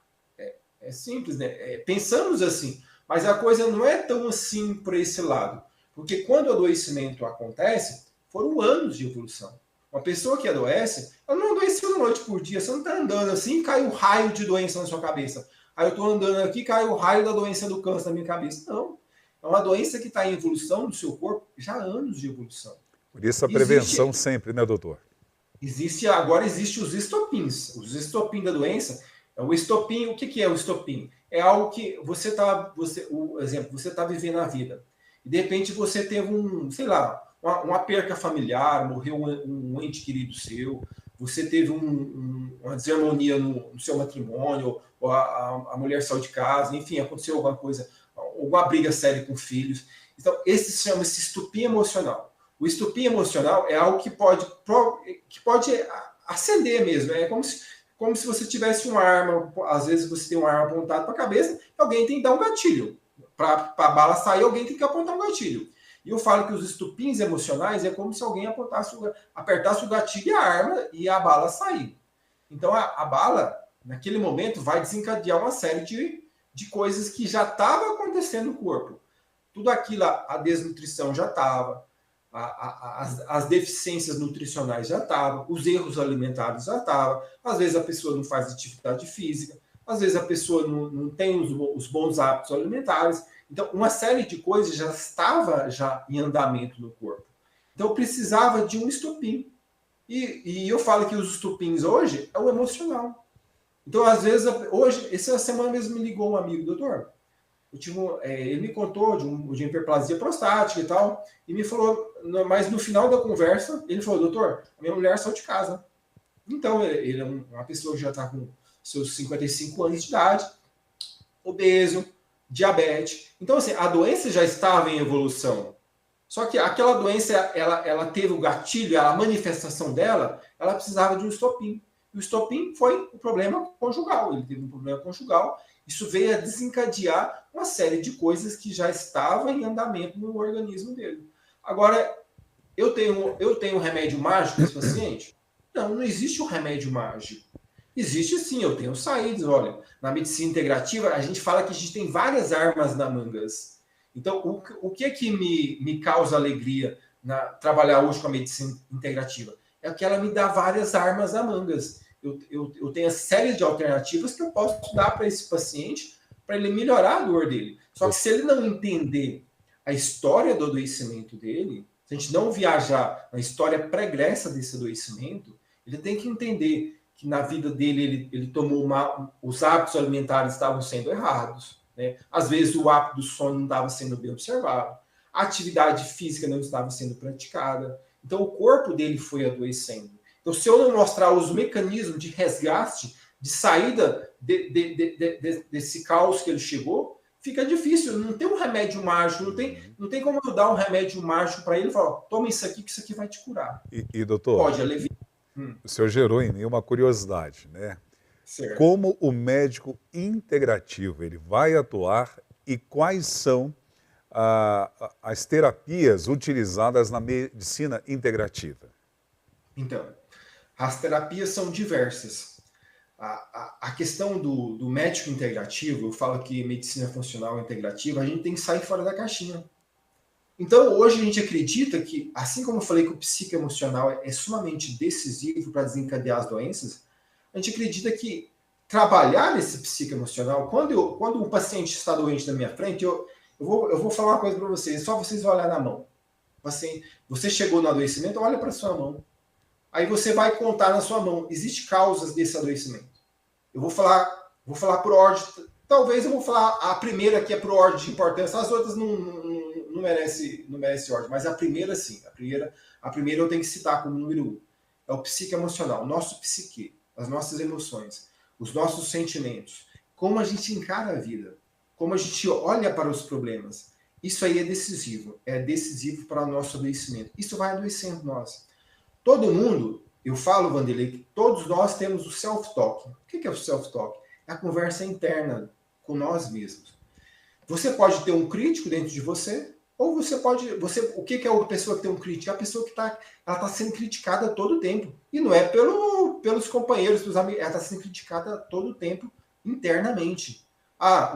É simples, né? Pensamos assim, mas a coisa não é tão assim por esse lado. Porque quando o adoecimento acontece, foram anos de evolução. Uma pessoa que adoece, ela não adoeceu da noite por dia, você não está andando assim, cai um raio de doença na sua cabeça. Aí eu estou andando aqui, cai o raio da doença do câncer na minha cabeça. Não. É uma doença que está em evolução no seu corpo já há anos de evolução. Por isso a prevenção sempre, né, doutor? Agora existem os estopins. Os estopins da doença, o estopim, o que é o estopim? É algo que você está vivendo a vida. E de repente você teve uma perca familiar, morreu um ente querido seu, você teve uma desarmonia no seu matrimônio, ou a mulher saiu de casa, enfim, aconteceu alguma coisa, alguma briga séria com filhos. Então, esse chama-se estupim emocional. O estupim emocional é algo que pode acender mesmo. É como se você tivesse uma arma, às vezes você tem uma arma apontada para a cabeça, alguém tem que dar um gatilho. Para a bala sair, alguém tem que apontar um gatilho. E eu falo que os estupins emocionais é como se alguém apertasse o gatilho e a arma e a bala sair. Então a bala, naquele momento, vai desencadear uma série de coisas que já estavam acontecendo no corpo. Tudo aquilo, a desnutrição já estava, as deficiências nutricionais já estavam, os erros alimentares já estavam, às vezes a pessoa não faz atividade física, às vezes a pessoa não tem os bons hábitos alimentares. Então, uma série de coisas já estava em andamento no corpo. Então, precisava de um estupim. E eu falo que os estupins hoje é o emocional. Então, às vezes, hoje, essa semana mesmo me ligou um amigo, doutor, ele me contou de hiperplasia prostática e tal, e me falou, mas no final da conversa, ele falou, doutor, a minha mulher saiu de casa. Então, ele é uma pessoa que já está com seus 55 anos de idade, obeso, diabetes. Então, assim, a doença já estava em evolução. Só que aquela doença, ela teve o gatilho, a manifestação dela, ela precisava de um estopim. E o estopim foi o problema conjugal. Ele teve um problema conjugal. Isso veio a desencadear uma série de coisas que já estavam em andamento no organismo dele. Agora, eu tenho um remédio mágico nesse paciente? Não existe um remédio mágico. Existe sim, eu tenho saídas. Olha, na medicina integrativa, a gente fala que a gente tem várias armas na mangas. Então, o que é que me causa alegria trabalhar hoje com a medicina integrativa? É que ela me dá várias armas na mangas. Eu tenho a série de alternativas que eu posso dar para esse paciente para ele melhorar a dor dele. Só que se ele não entender a história do adoecimento dele, se a gente não viajar na história pregressa desse adoecimento, ele tem que entender que na vida dele ele tomou os hábitos alimentares estavam sendo errados, né? Às vezes o hábito do sono não estava sendo bem observado, a atividade física não estava sendo praticada, então o corpo dele foi adoecendo. Então, se eu não mostrar os mecanismos de resgate, de saída desse caos que ele chegou, fica difícil. Não tem um remédio mágico, não tem como eu dar um remédio mágico para ele e falar, toma isso aqui que isso aqui vai te curar. E doutor, pode aliviar. O senhor gerou em mim uma curiosidade, né? Certo. Como o médico integrativo ele vai atuar e quais são as terapias utilizadas na medicina integrativa? Então, as terapias são diversas. A questão do médico integrativo, eu falo que medicina funcional integrativa, a gente tem que sair fora da caixinha. Então, hoje a gente acredita que, assim como eu falei que o psicoemocional é sumamente decisivo para desencadear as doenças, a gente acredita que trabalhar nesse psicoemocional, quando um paciente está doente na minha frente, eu vou falar uma coisa para vocês, só vocês olharem na mão. Você chegou no adoecimento, olha para a sua mão. Aí você vai contar na sua mão, existem causas desse adoecimento. Eu vou falar Vou falar por ordem. Talvez eu vou falar a primeira que é por ordem de importância. As outras não merece ordem, mas a primeira sim. A primeira eu tenho que citar como número 1. É o psicoemocional, o nosso psique, as nossas emoções, os nossos sentimentos, como a gente encara a vida, como a gente olha para os problemas. Isso aí é decisivo para o nosso adoecimento. Isso vai adoecendo nós. Todo mundo, eu falo, Vanderlei, que todos nós temos o self-talk. O que é o self-talk? É a conversa interna com nós mesmos. Você pode ter um crítico dentro de você, ou você pode... o que é a pessoa que tem um crítico? É a pessoa que está sendo criticada a todo tempo. E não é pelos companheiros, pelos amigos. Ela está sendo criticada a todo tempo internamente.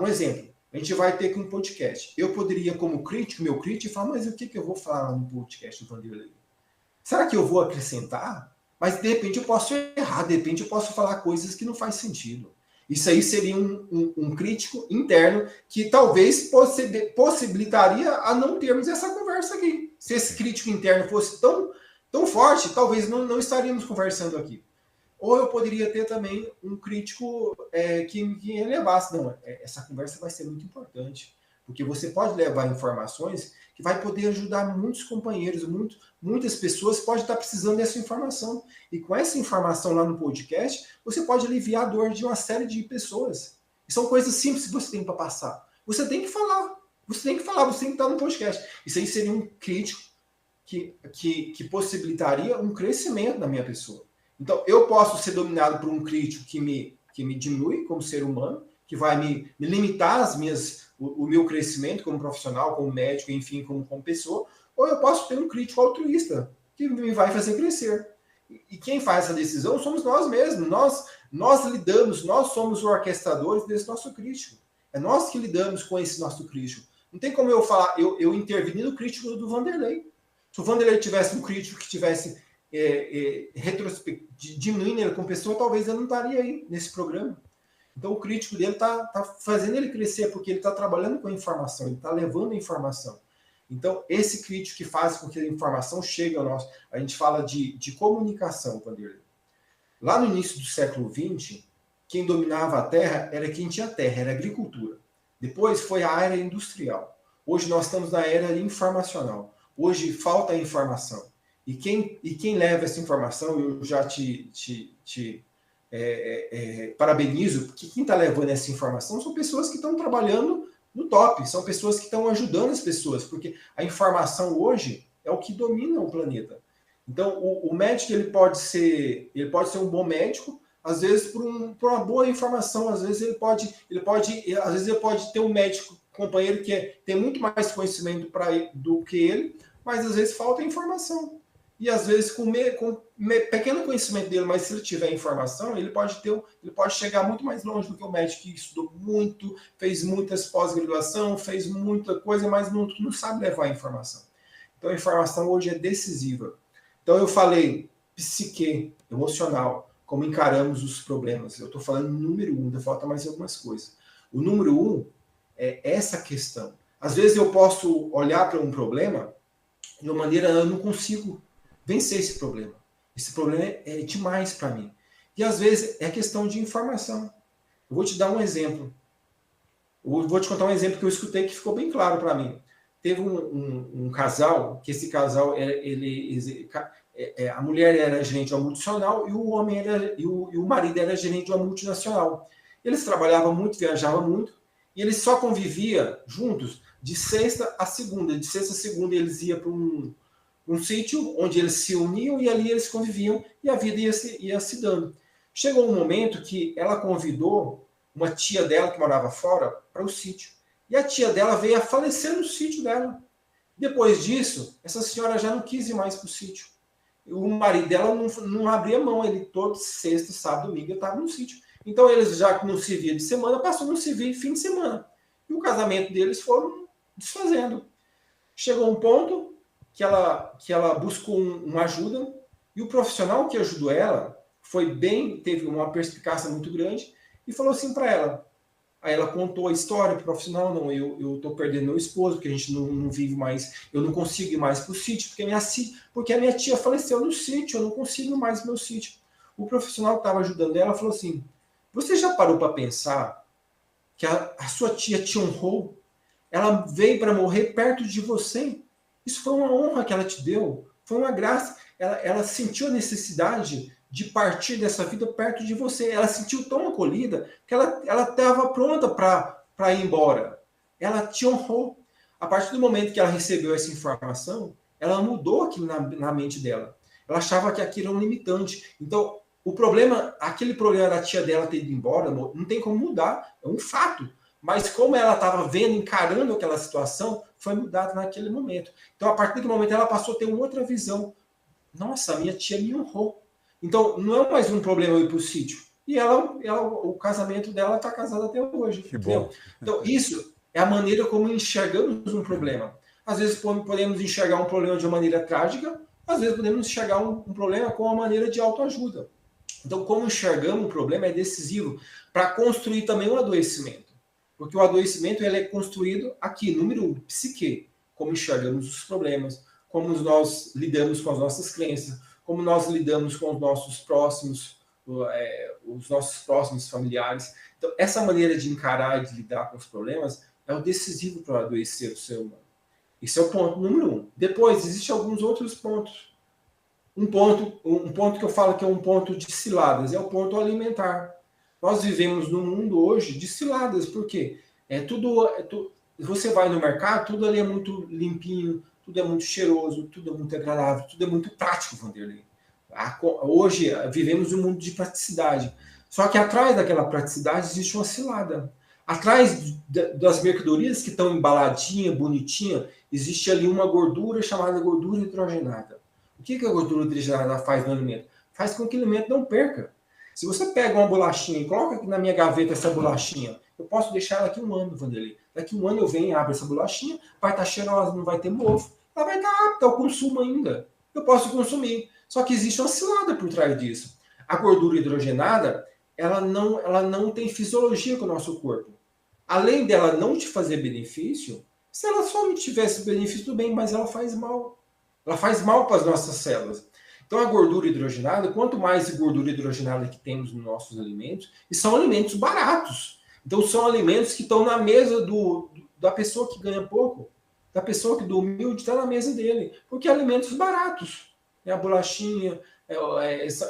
Um exemplo. A gente vai ter aqui um podcast. Eu poderia, como crítico, meu crítico, falar, mas o que eu vou falar no podcast do Vanderlei? Será que eu vou acrescentar? Mas de repente eu posso errar, de repente eu posso falar coisas que não faz sentido. Isso aí seria um crítico interno que talvez possibilitaria a não termos essa conversa aqui. Se esse crítico interno fosse tão forte, talvez não estaríamos conversando aqui. Ou eu poderia ter também um crítico que elevasse. Não, essa conversa vai ser muito importante, porque você pode levar informações que vai poder ajudar muitos companheiros, muitas pessoas podem estar precisando dessa informação. E com essa informação lá no podcast, você pode aliviar a dor de uma série de pessoas. E são coisas simples que você tem para passar. Você tem que falar. Você tem que estar no podcast. Isso aí seria um crítico que possibilitaria um crescimento na minha pessoa. Então, eu posso ser dominado por um crítico que me diminui como ser humano, que vai me limitar o meu crescimento como profissional, como médico, enfim, como pessoa, ou eu posso ter um crítico altruísta, que me vai fazer crescer. E quem faz essa decisão somos nós mesmos. Nós lidamos, nós somos os orquestradores desse nosso crítico. É nós que lidamos com esse nosso crítico. Não tem como eu falar, eu intervir no crítico do Vanderlei. Se o Vanderlei tivesse um crítico que tivesse diminuindo ele como pessoa, talvez ele não estaria aí nesse programa. Então o crítico dele está fazendo ele crescer, porque ele está trabalhando com a informação, ele está levando a informação. Então esse crítico que faz com que a informação chegue ao nosso... A gente fala de comunicação, Vanderlei. Lá no início do século XX, quem dominava a terra era quem tinha terra, era a agricultura. Depois foi a era industrial. Hoje nós estamos na era informacional. Hoje falta a informação. E quem leva essa informação, eu já te parabenizo, porque quem está levando essa informação são pessoas que estão trabalhando no top, são pessoas que estão ajudando as pessoas, porque a informação hoje é o que domina o planeta. Então, o médico ele pode ser um bom médico, às vezes por uma boa informação, às vezes ele pode ter um médico companheiro que tem muito mais conhecimento do que ele, mas às vezes falta informação. E às vezes com pequeno conhecimento dele, mas se ele tiver informação, ele pode chegar muito mais longe do que o médico que estudou muito, fez muitas pós-graduação, fez muita coisa, mas não sabe levar a informação. Então a informação hoje é decisiva. Então eu falei psique, emocional, como encaramos os problemas. Eu estou falando número 1, ainda falta mais algumas coisas. O número 1 é essa questão. Às vezes eu posso olhar para um problema de uma maneira, eu não consigo vencer esse problema. Esse problema é demais para mim. E às vezes é questão de informação. Eu vou te dar um exemplo. Eu vou te contar um exemplo que eu escutei que ficou bem claro para mim. Teve um casal, que esse casal, a mulher era gerente de uma multinacional e o homem e o marido era gerente de uma multinacional. Eles trabalhavam muito, viajavam muito, e eles só conviviam juntos de sexta a segunda. De sexta a segunda eles iam para um sítio onde eles se uniam e ali eles conviviam e a vida ia se dando. Chegou um momento que ela convidou uma tia dela que morava fora para o sítio. E a tia dela veio a falecer no sítio dela. Depois disso, essa senhora já não quis ir mais para o sítio. O marido dela não abria mão, ele todo sexta, sábado, domingo estava no sítio. Então eles já não se via de semana, passou a não se ver fim de semana. E o casamento deles foram desfazendo. Chegou um ponto que ela buscou uma ajuda, e o profissional que ajudou ela teve uma perspicácia muito grande, e falou assim para ela. Aí ela contou a história pro profissional: não, eu estou perdendo meu esposo, porque a gente não vive mais, eu não consigo ir mais para o sítio, porque a minha tia faleceu no sítio, eu não consigo mais meu sítio. O profissional que estava ajudando ela falou assim: Você já parou para pensar que a sua tia te honrou? Ela veio para morrer perto de você. Isso foi uma honra que ela te deu. Foi uma graça. Ela sentiu a necessidade de partir dessa vida perto de você. Ela se sentiu tão acolhida que ela estava pronta para ir embora. Ela te honrou. A partir do momento que ela recebeu essa informação, ela mudou aquilo na mente dela. Ela achava que aquilo era um limitante. Então, aquele problema da tia dela ter ido embora, não tem como mudar. É um fato. Mas como ela estava vendo, encarando aquela situação, foi mudado naquele momento. Então, a partir do momento, ela passou a ter uma outra visão. Nossa, minha tia me honrou. Então, não é mais um problema eu ir para o sítio. E o casamento dela está casado até hoje. Que bom. Então, isso é a maneira como enxergamos um problema. Às vezes podemos enxergar um problema de uma maneira trágica, às vezes podemos enxergar um problema com uma maneira de autoajuda. Então, como enxergamos um problema é decisivo para construir também um adoecimento. Porque o adoecimento ele é construído aqui, número 1, psique. Como enxergamos os problemas, como nós lidamos com as nossas crenças, como nós lidamos com os nossos próximos familiares. Então, essa maneira de encarar e de lidar com os problemas é o decisivo para adoecer o ser humano. Esse é o ponto número 1. Depois, existem alguns outros pontos. Um ponto que eu falo que é um ponto de ciladas, é o ponto alimentar. Nós vivemos num mundo hoje de ciladas, porque você vai no mercado, tudo ali é muito limpinho, tudo é muito cheiroso, tudo é muito agradável, tudo é muito prático, Vanderlei. Hoje vivemos um mundo de praticidade. Só que atrás daquela praticidade existe uma cilada. Atrás das mercadorias que estão embaladinha, bonitinha, existe ali uma gordura chamada gordura hidrogenada. O que a gordura hidrogenada faz no alimento? Faz com que o alimento não perca. Se você pega uma bolachinha e coloca aqui na minha gaveta essa bolachinha, eu posso deixar ela aqui 1 ano, Vanderlei. Daqui 1 ano eu venho e abro essa bolachinha, vai estar cheirosa, não vai ter mofo, ela vai estar apta ao consumo ainda. Eu posso consumir. Só que existe uma cilada por trás disso. A gordura hidrogenada, ela não tem fisiologia com o nosso corpo. Além dela não te fazer benefício, se ela só me tivesse benefício, tudo bem, mas ela faz mal. Ela faz mal para as nossas células. Então, a gordura hidrogenada, quanto mais gordura hidrogenada que temos nos nossos alimentos, e são alimentos baratos. Então, são alimentos que estão na mesa da pessoa que ganha pouco, da pessoa que do humilde está na mesa dele, porque é alimentos baratos. A bolachinha,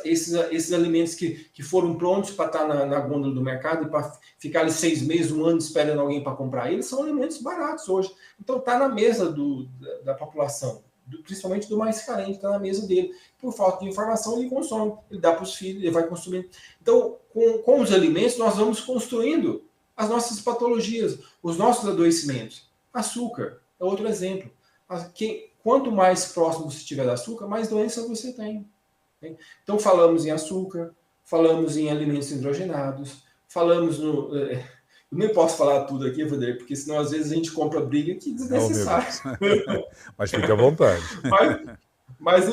esses alimentos que foram prontos para estar na gôndola do mercado e para ficar ali 6 meses, 1 ano esperando alguém para comprar eles, são alimentos baratos hoje. Então, está na mesa da população. Principalmente do mais carente, está na mesa dele. Por falta de informação, ele consome. Ele dá para os filhos, ele vai consumir. Então, com os alimentos, nós vamos construindo as nossas patologias, os nossos adoecimentos. Açúcar é outro exemplo. Quanto mais próximo você estiver do açúcar, mais doença você tem. Então, falamos em açúcar, falamos em alimentos hidrogenados, falamos no... Eu nem posso falar tudo aqui, Vanderlei, porque senão às vezes a gente compra briga que é desnecessária. Mas fique à vontade. Mas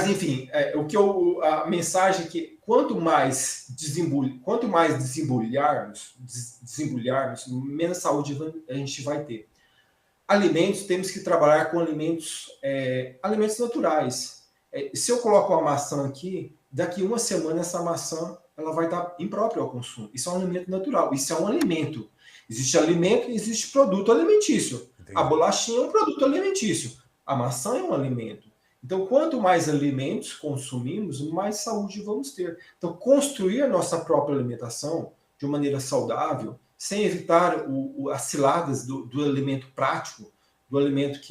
enfim, a mensagem é que quanto mais desembulharmos, menos saúde a gente vai ter. Alimentos, temos que trabalhar com alimentos naturais. Se eu coloco uma maçã aqui, daqui 1 semana essa maçã ela vai estar imprópria ao consumo. Isso é um alimento natural. Isso é um alimento. Existe alimento e existe produto alimentício. Entendi. A bolachinha é um produto alimentício. A maçã é um alimento. Então, quanto mais alimentos consumimos, mais saúde vamos ter. Então, construir a nossa própria alimentação de uma maneira saudável, sem evitar as ciladas do alimento prático, do alimento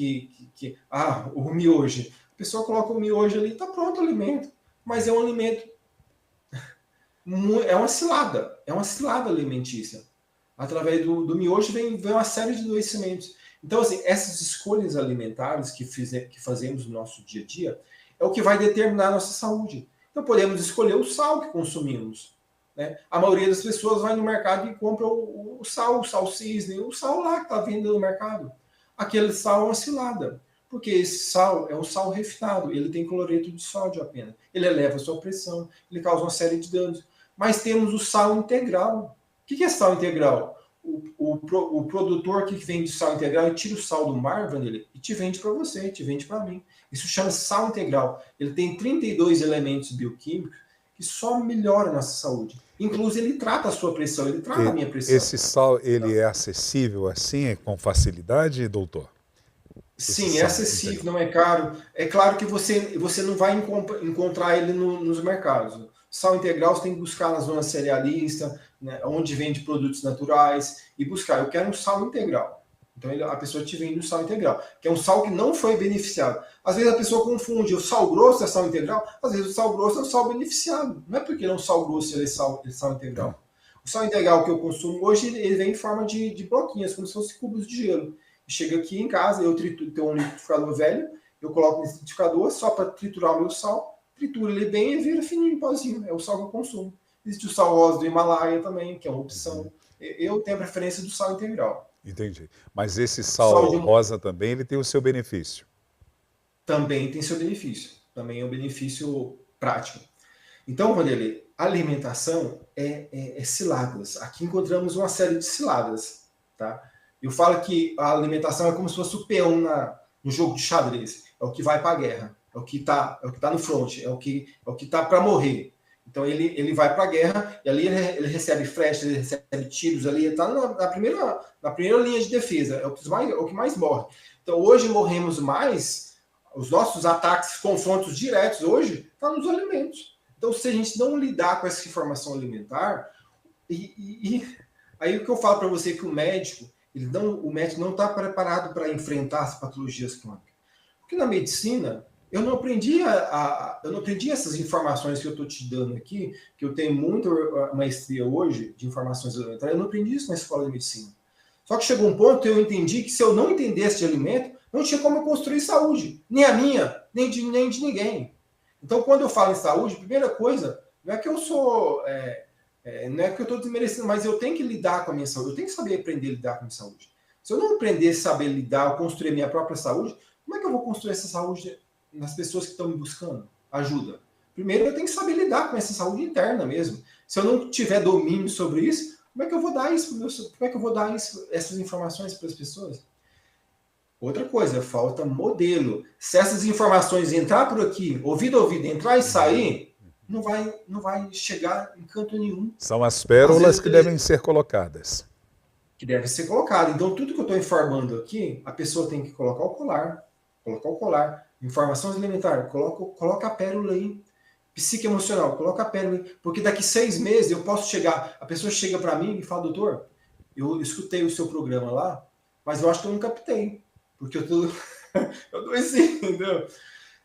o miojo. A pessoa coloca o miojo ali, está pronto o alimento. Mas é um alimento... É uma cilada alimentícia. Através do miojo vem uma série de adoecimentos. Então, assim, essas escolhas alimentares que fazemos no nosso dia a dia é o que vai determinar a nossa saúde. Então, podemos escolher o sal que consumimos. Né? A maioria das pessoas vai no mercado e compra o sal cisne, o sal lá que está vindo no mercado. Aquele sal é uma cilada. Porque esse sal é um sal refinado, ele tem cloreto de sódio apenas. Ele eleva a sua pressão, ele causa uma série de danos. Mas temos o sal integral. O que é sal integral? O produtor que vende sal integral e tira o sal do mar, Vanderlei, e te vende para você, te vende para mim. Isso chama sal integral. Ele tem 32 elementos bioquímicos que só melhora a nossa saúde. Inclusive, ele trata a sua pressão, ele trata a minha pressão. Esse sal, ele é acessível assim, com facilidade, doutor? Sim, é acessível, não é caro. É claro que você não vai encontrar ele nos mercados. Sal integral você tem que buscar na zona cerealista, né, onde vende produtos naturais, e buscar. Eu quero um sal integral. Então a pessoa te vende o sal integral, que é um sal que não foi beneficiado. Às vezes a pessoa confunde o sal grosso é sal integral, às vezes o sal grosso é um sal beneficiado. Não é porque não é um sal grosso ele é sal integral. O sal integral que eu consumo hoje, ele vem em forma de bloquinhos, como se fossem cubos de gelo. Chega aqui em casa, eu tenho um liquidificador velho, eu coloco nesse liquidificador só para triturar o meu sal, trituro ele bem e vira fininho, pozinho. É o sal que eu consumo. Existe o sal rosa do Himalaia também, que é uma opção. Eu tenho a preferência do sal integral. Entendi. Mas esse sal rosa também, ele tem o seu benefício? Também tem seu benefício. Também é um benefício prático. Então, Vanderlei, a alimentação é ciladas. Aqui encontramos uma série de ciladas, tá? Eu falo que a alimentação é como se fosse o peão no jogo de xadrez. É o que vai para a guerra. É o que tá no front. É o que tá para morrer. Então ele vai para a guerra e ali ele recebe flechas, ele recebe tiros ali. Ele está na primeira linha de defesa. É o que mais morre. Então hoje morremos mais. Os nossos ataques, confrontos diretos hoje, estão nos alimentos. Então se a gente não lidar com essa informação alimentar, aí o que eu falo para você é que o médico não está preparado para enfrentar as patologias crônicas. Porque na medicina, eu não aprendi essas informações que eu estou te dando aqui, que eu tenho muita maestria hoje de informações alimentares, eu não aprendi isso na escola de medicina. Só que chegou um ponto que eu entendi que se eu não entendesse de alimento, não tinha como eu construir saúde. Nem a minha, nem de ninguém. Então, quando eu falo em saúde, a primeira coisa, não é que eu sou... não é que eu estou desmerecendo, mas eu tenho que lidar com a minha saúde. Eu tenho que saber aprender a lidar com a minha saúde. Se eu não aprender a saber lidar, construir a minha própria saúde, como é que eu vou construir essa saúde nas pessoas que estão me buscando ajuda? Primeiro, eu tenho que saber lidar com essa saúde interna mesmo. Se eu não tiver domínio sobre isso, como é que eu vou dar isso? Como é que eu vou dar essas informações para as pessoas? Outra coisa, falta modelo. Se essas informações entrar por aqui, ouvido a ouvido, entrar e sair, não vai chegar em canto nenhum. São as pérolas que devem ser colocadas. Que deve ser colocado. Então, tudo que eu estou informando aqui, a pessoa tem que colocar o colar. Informações alimentares, coloca a pérola aí. Psique emocional, coloca a pérola aí. Porque daqui 6 meses eu posso chegar, a pessoa chega para mim e fala, doutor, eu escutei o seu programa lá, mas eu acho que eu não captei. Porque eu adoeci, entendeu?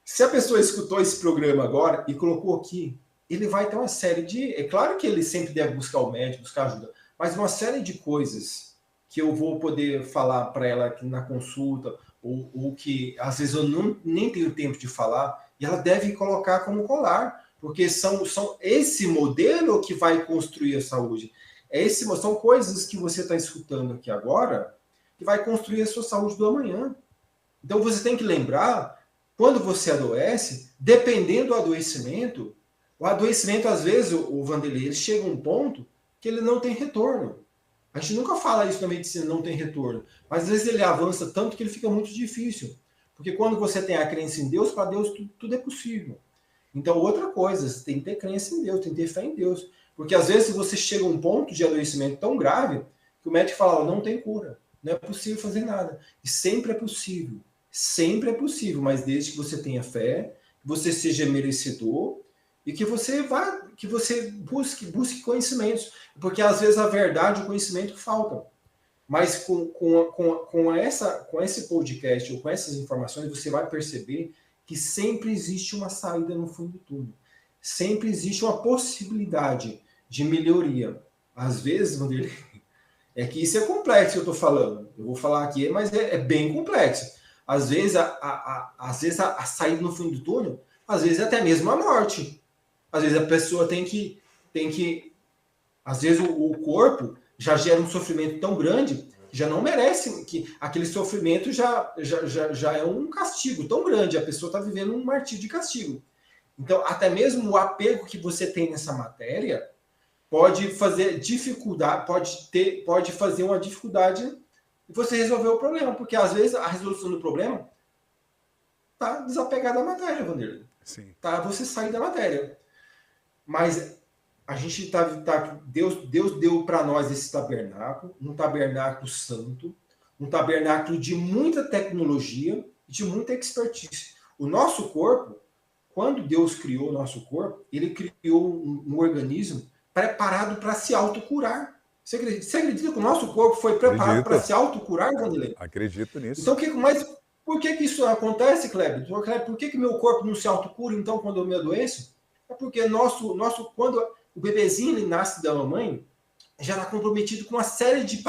Se a pessoa escutou esse programa agora e colocou aqui, ele vai ter uma série de... É claro que ele sempre deve buscar o médico, buscar ajuda, mas uma série de coisas que eu vou poder falar para ela aqui na consulta, ou que às vezes eu nem tenho tempo de falar, e ela deve colocar como colar, porque são esse modelo que vai construir a saúde. São coisas que você está escutando aqui agora que vai construir a sua saúde do amanhã. Então você tem que lembrar, quando você adoece, dependendo do adoecimento, o adoecimento, às vezes, o Vanderlei, ele chega a um ponto que ele não tem retorno. A gente nunca fala isso na medicina, não tem retorno. Mas às vezes ele avança tanto que ele fica muito difícil. Porque quando você tem a crença em Deus, para Deus tudo é possível. Então, outra coisa, você tem que ter crença em Deus, tem que ter fé em Deus. Porque às vezes você chega a um ponto de adoecimento tão grave que o médico fala, não tem cura, não é possível fazer nada. E sempre é possível, mas desde que você tenha fé, que você seja merecedor e que você busque conhecimentos. Porque às vezes a verdade e o conhecimento faltam. Mas com esse podcast ou com essas informações, você vai perceber que sempre existe uma saída no fundo do túnel. Sempre existe uma possibilidade de melhoria. Às vezes, Vanderlei, é que isso é complexo que eu estou falando. Eu vou falar aqui, mas é bem complexo. Às vezes, a saída no fundo do túnel, às vezes até mesmo a morte. Às vezes a pessoa tem que às vezes o corpo já gera um sofrimento tão grande, já não merece, que aquele sofrimento já é um castigo tão grande, a pessoa está vivendo um martírio de castigo. Então, até mesmo o apego que você tem nessa matéria pode fazer dificuldade, pode fazer uma dificuldade de você resolver o problema, porque às vezes a resolução do problema está desapegada da matéria, Vanderlei. Sim. Tá? Você sair da matéria. mas a gente Deus deu para nós esse tabernáculo, um tabernáculo santo, um tabernáculo de muita tecnologia, de muita expertise. O nosso corpo, quando Deus criou o nosso corpo, ele criou um organismo preparado para se autocurar. Você acredita que o nosso corpo foi preparado para se autocurar, Vanderlei? Acredito nisso. Então, por que isso acontece, Kleber? Por que meu corpo não se autocura, então, quando eu me adoeço? É porque quando o bebezinho ele nasce da mamãe, já está comprometido com uma série de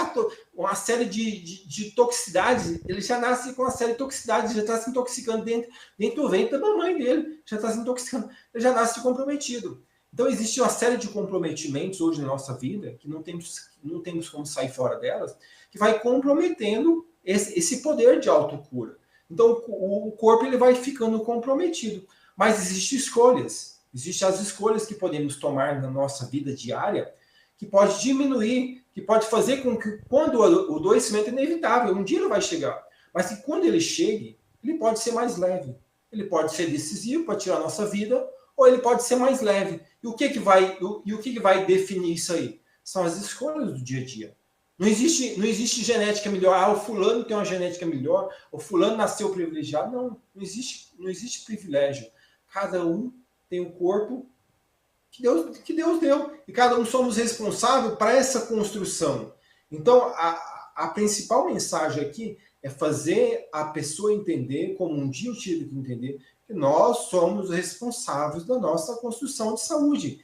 toxicidades. Ele já nasce com uma série de toxicidades, já está se intoxicando dentro do ventre da mamãe dele, já está se intoxicando, ele já nasce comprometido. Então, existe uma série de comprometimentos hoje na nossa vida, que não temos como sair fora delas, que vai comprometendo esse poder de autocura. Então, o corpo ele vai ficando comprometido. Mas existem escolhas. Existem as escolhas que podemos tomar na nossa vida diária, que pode diminuir, que pode fazer com que, quando o adoecimento é inevitável, um dia ele vai chegar. Mas que quando ele chegue, ele pode ser mais leve. Ele pode ser decisivo para tirar a nossa vida, ou ele pode ser mais leve. E o que vai definir isso aí? São as escolhas do dia a dia. Não existe genética melhor. O fulano tem uma genética melhor, o fulano nasceu privilegiado. Não existe privilégio. Cada um tem um corpo que Deus deu. E cada um somos responsáveis para essa construção. Então, a principal mensagem aqui é fazer a pessoa entender, como um dia eu tive que entender, que nós somos responsáveis da nossa construção de saúde.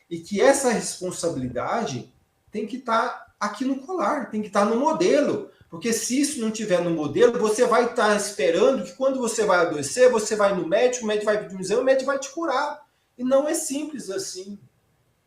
E que essa responsabilidade tem que estar aqui no colar, tem que estar no modelo. Porque se isso não estiver no modelo, você vai estar esperando que quando você vai adoecer, você vai no médico, o médico vai pedir um exame, o médico vai te curar. E não é simples assim.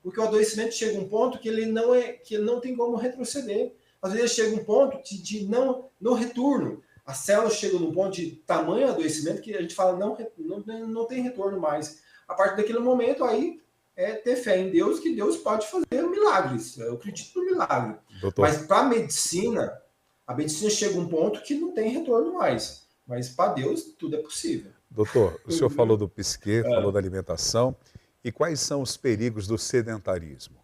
Porque o adoecimento chega a um ponto que ele não tem como retroceder. Às vezes chega um ponto de não retorno. As células chegam num ponto de tamanho adoecimento que a gente fala não tem retorno mais. A partir daquele momento, aí é ter fé em Deus, que Deus pode fazer milagres. Eu acredito no milagre. Doutor. Mas para a medicina chega a um ponto que não tem retorno mais. Mas para Deus, tudo é possível. Doutor, o senhor falou do psique, falou da alimentação. E quais são os perigos do sedentarismo?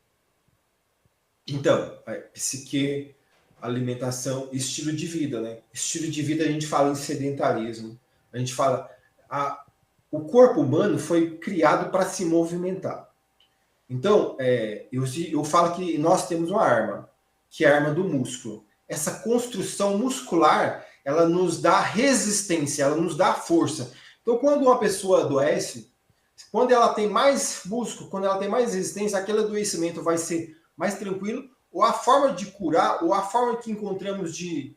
Então, psique, alimentação, estilo de vida, né? Estilo de vida a gente fala em sedentarismo. A gente fala... o corpo humano foi criado para se movimentar. Então, eu falo que nós temos uma arma, que é a arma do músculo. Essa construção muscular, ela nos dá resistência, ela nos dá força. Então, quando uma pessoa adoece, quando ela tem mais músculo, quando ela tem mais resistência, aquele adoecimento vai ser mais tranquilo, ou a forma de curar, ou a forma que encontramos de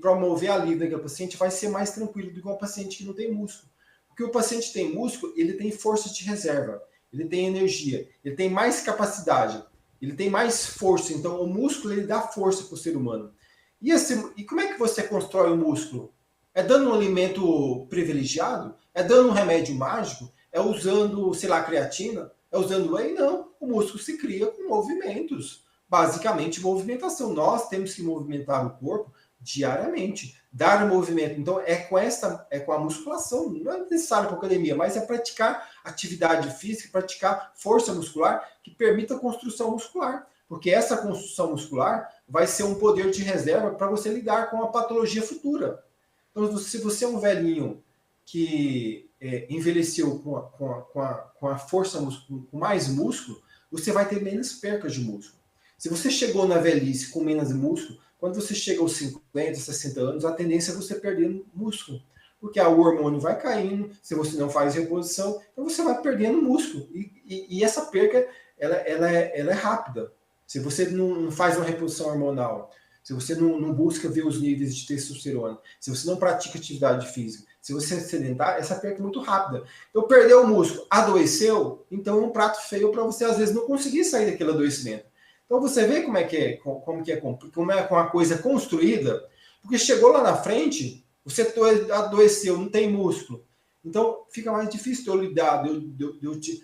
promover a alívio daquele paciente vai ser mais tranquilo do que um paciente que não tem músculo. Porque o paciente tem músculo, ele tem força de reserva, ele tem energia, ele tem mais capacidade, ele tem mais força. Então, o músculo ele dá força para o ser humano. E como é que você constrói o músculo? É dando um alimento privilegiado? É dando um remédio mágico? É usando, sei lá, creatina? É usando whey? Não. O músculo se cria com movimentos. Basicamente, movimentação. Nós temos que movimentar o corpo diariamente. Dar o movimento. Então, é com a musculação. Não é necessário para academia, mas é praticar atividade física, praticar força muscular que permita a construção muscular. Porque essa construção muscular vai ser um poder de reserva para você lidar com a patologia futura. Então, se você é um velhinho que envelheceu com a força muscular, com mais músculo, você vai ter menos percas de músculo. Se você chegou na velhice com menos músculo, quando você chega aos 50, 60 anos, a tendência é você perder músculo. Porque o hormônio vai caindo, se você não faz reposição, então você vai perdendo músculo. E essa perca, ela é rápida. Se você não faz uma reposição hormonal, se você não busca ver os níveis de testosterona, se você não pratica atividade física, se você é sedentário, essa perca é muito rápida. Então, perdeu o músculo, adoeceu, então é um prato feio para você, às vezes, não conseguir sair daquele adoecimento. Então, você vê como é uma coisa construída, porque chegou lá na frente, você adoeceu, não tem músculo. Então, fica mais difícil de eu lidar,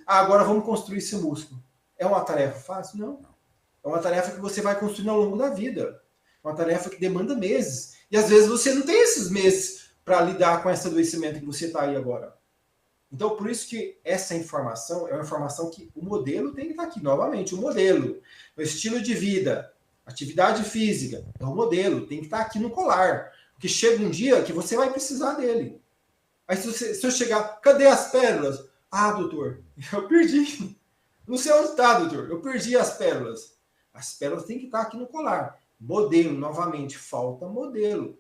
agora vamos construir esse músculo. É uma tarefa fácil? Não. É uma tarefa que você vai construindo ao longo da vida. É uma tarefa que demanda meses. E às vezes você não tem esses meses para lidar com esse adoecimento que você está aí agora. Então, por isso que essa informação é uma informação que o modelo tem que estar aqui. Novamente, o modelo, o estilo de vida, atividade física, é o modelo, tem que estar aqui no colar. Porque chega um dia que você vai precisar dele. Aí se eu chegar, cadê as pérolas? Ah, doutor, eu perdi. Não sei onde está, doutor, eu perdi as pérolas. As pérolas têm que estar aqui no colar. Modelo, novamente, falta modelo.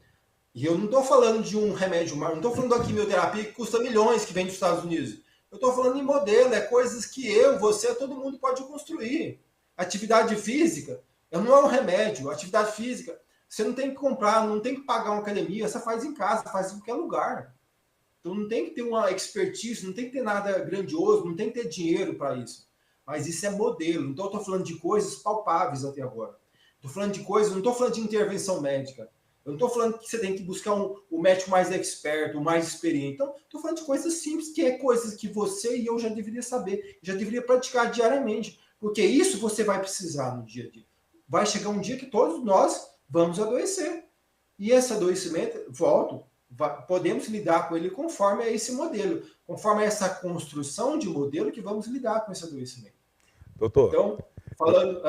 E eu não estou falando de um remédio, não estou falando da quimioterapia que custa milhões, que vem dos Estados Unidos. Eu estou falando em modelo, é coisas que eu, você, todo mundo pode construir. Atividade física não é um remédio. Atividade física, você não tem que comprar, não tem que pagar uma academia, você faz em casa, faz em qualquer lugar. Então não tem que ter uma expertise, não tem que ter nada grandioso, não tem que ter dinheiro para isso. Mas isso é modelo. Então eu estou falando de coisas palpáveis até agora. Estou falando de coisas, não estou falando de intervenção médica. Eu não estou falando que você tem que buscar o médico mais expert, o mais experiente. Então, estou falando de coisas simples, que é coisas que você e eu já deveria saber, já deveria praticar diariamente. Porque isso você vai precisar no dia a dia. Vai chegar um dia que todos nós vamos adoecer. E esse adoecimento, podemos lidar com ele conforme esse modelo, conforme essa construção de modelo que vamos lidar com esse adoecimento. Doutor, então, falando...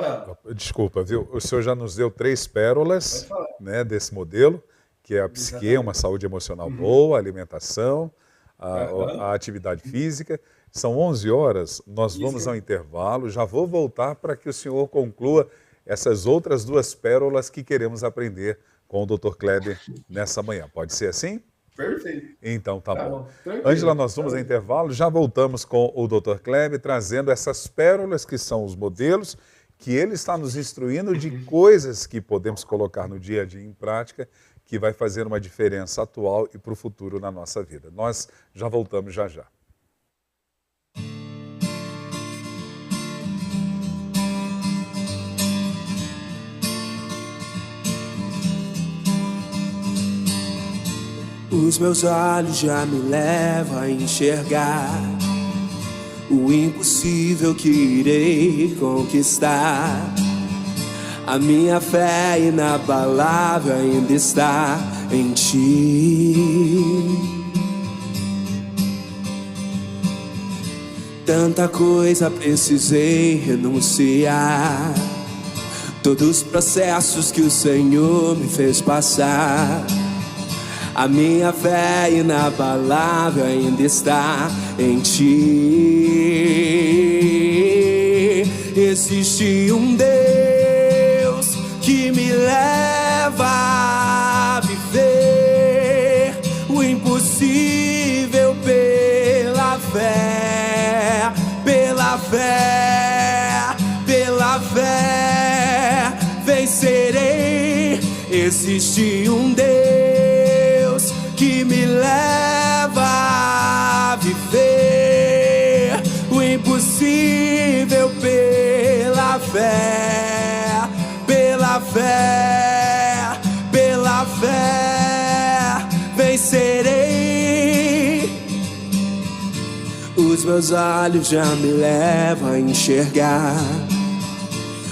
Desculpa, viu? O senhor já nos deu 3 pérolas, né, desse modelo, que é a psique, uma saúde emocional boa, a alimentação, a atividade física. São 11 horas, nós vamos ao intervalo. Já vou voltar para que o senhor conclua essas outras 2 pérolas que queremos aprender com o Dr. Kleber nessa manhã. Pode ser assim? Perfeito. Então tá bom. Ângela, nós vamos ao intervalo, já voltamos com o Dr. Kleber, trazendo essas pérolas que são os modelos, que ele está nos instruindo de coisas que podemos colocar no dia a dia em prática, que vai fazer uma diferença atual e para o futuro na nossa vida. Nós já voltamos já já. Os meus olhos já me levam a enxergar o impossível que irei conquistar. A minha fé inabalável ainda está em ti. Tanta coisa precisei renunciar, todos os processos que o Senhor me fez passar. A minha fé inabalável ainda está em ti. Existe um Deus que me leva a viver o impossível pela fé, pela fé, pela fé vencerei. Existe um Deus que me leva a viver o impossível pela fé, pela fé, pela fé vencerei. Os meus olhos já me levam a enxergar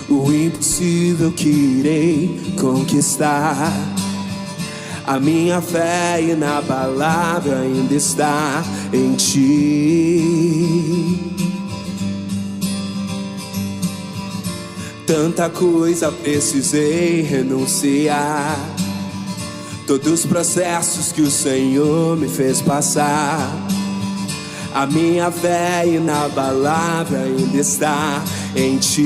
o impossível que irei conquistar. A minha fé inabalável ainda está em ti. Tanta coisa precisei renunciar, todos os processos que o Senhor me fez passar. A minha fé inabalável ainda está em ti.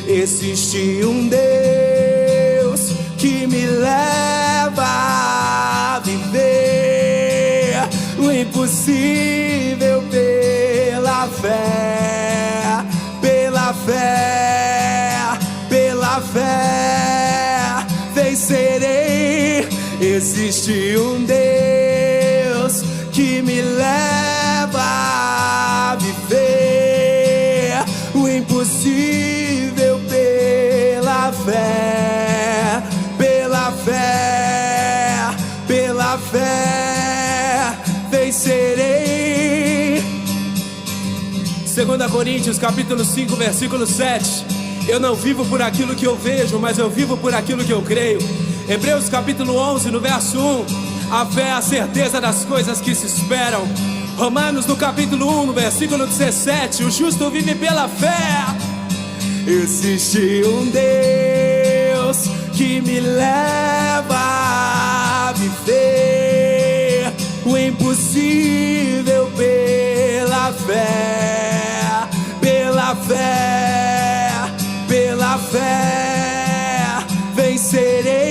Existe um Deus que me leva a viver o impossível pela fé, pela fé, pela fé vencerei. Existe um Deus que me leva a viver o impossível pela fé, pela fé, pela fé vencerei. 2 Coríntios capítulo 5, versículo 7. Eu não vivo por aquilo que eu vejo, mas eu vivo por aquilo que eu creio. Hebreus capítulo 11, no verso 1. A fé é a certeza das coisas que se esperam. Romanos no capítulo 1, no versículo 17, o justo vive pela fé. Existe um Deus que me leva a viver o impossível pela fé, pela fé, pela fé, vencerei.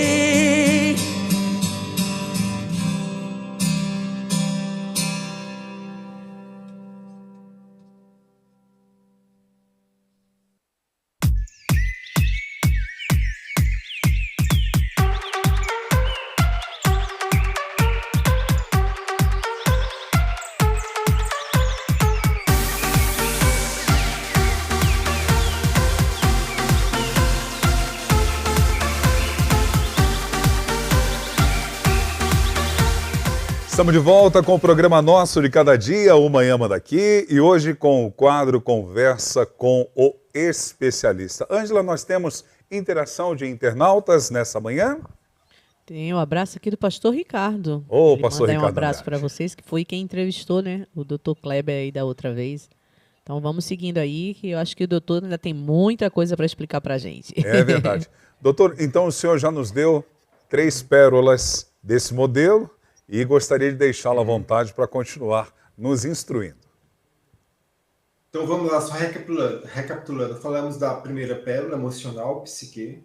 Estamos de volta com o programa nosso de cada dia, o Manhã Manda Aqui, e hoje com o quadro Conversa com o Especialista. Ângela, nós temos interação de internautas nessa manhã? Tem um abraço aqui do pastor Ricardo. Ô, Ele pastor manda aí Ricardo um abraço Andrade. para vocês, que foi quem entrevistou, né? O doutor Kleber aí da outra vez. Então vamos seguindo aí, que eu acho que o doutor ainda tem muita coisa para explicar para a gente. É verdade. Doutor, então o senhor já nos deu 3 pérolas desse modelo e gostaria de deixá-lo à vontade para continuar nos instruindo. Então vamos lá, só recapitulando. Falamos da primeira pérola, emocional, psique.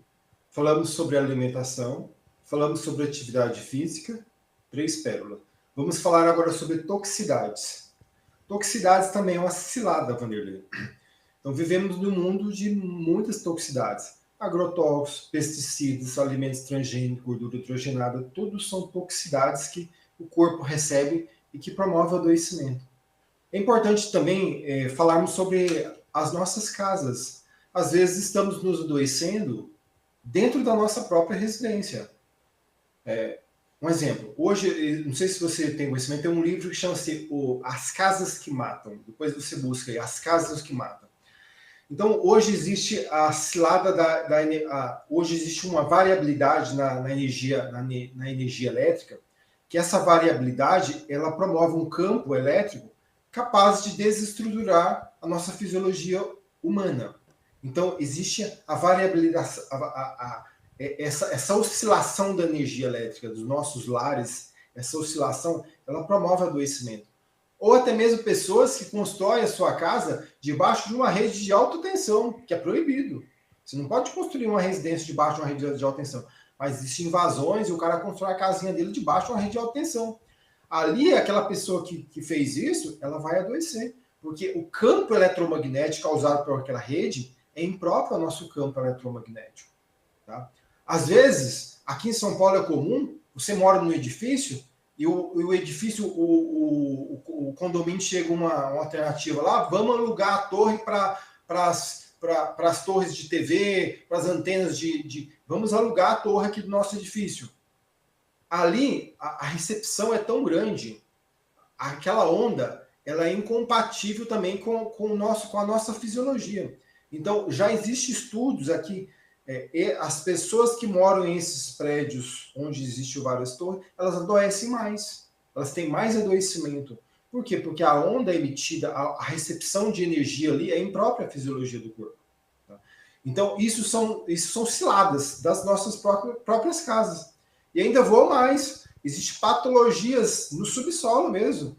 Falamos sobre alimentação. Falamos sobre atividade física. 3 pérolas. Vamos falar agora sobre toxicidades. Toxicidades também é uma cilada, Vanderlei. Então vivemos num mundo de muitas toxicidades. Agrotóxicos, pesticidas, alimentos transgênicos, gordura hidrogenada, todos são toxicidades que o corpo recebe e que promovem o adoecimento. É importante também falarmos sobre as nossas casas. Às vezes estamos nos adoecendo dentro da nossa própria residência. Um exemplo, hoje, não sei se você tem conhecimento, tem um livro que chama-se As Casas que Matam. Depois você busca aí, As Casas que Matam. Então, hoje existe a cilada hoje existe uma variabilidade na energia elétrica, que essa variabilidade ela promove um campo elétrico capaz de desestruturar a nossa fisiologia humana. Então, existe a variabilidade, essa oscilação da energia elétrica dos nossos lares, essa oscilação, ela promove adoecimento. Ou até mesmo pessoas que constroem a sua casa debaixo de uma rede de alta tensão, que é proibido. Você não pode construir uma residência debaixo de uma rede de alta tensão. Mas existem invasões e o cara constrói a casinha dele debaixo de uma rede de alta tensão. Ali, aquela pessoa que fez isso, ela vai adoecer. Porque o campo eletromagnético causado por aquela rede é impróprio ao nosso campo eletromagnético. Tá? Às vezes, aqui em São Paulo é comum, você mora num edifício, e o edifício, o condomínio chega uma alternativa lá, vamos alugar a torre para as torres de TV, para as antenas vamos alugar a torre aqui do nosso edifício. Ali, a recepção é tão grande, aquela onda, ela é incompatível também com a nossa fisiologia. Então, já existem estudos aqui, as pessoas que moram em esses prédios onde existem várias torres, elas adoecem mais. Elas têm mais adoecimento. Por quê? Porque a onda emitida, a recepção de energia ali é imprópria à fisiologia do corpo. Tá? Então, isso são ciladas das nossas próprias casas. E ainda vou mais. Existem patologias no subsolo mesmo.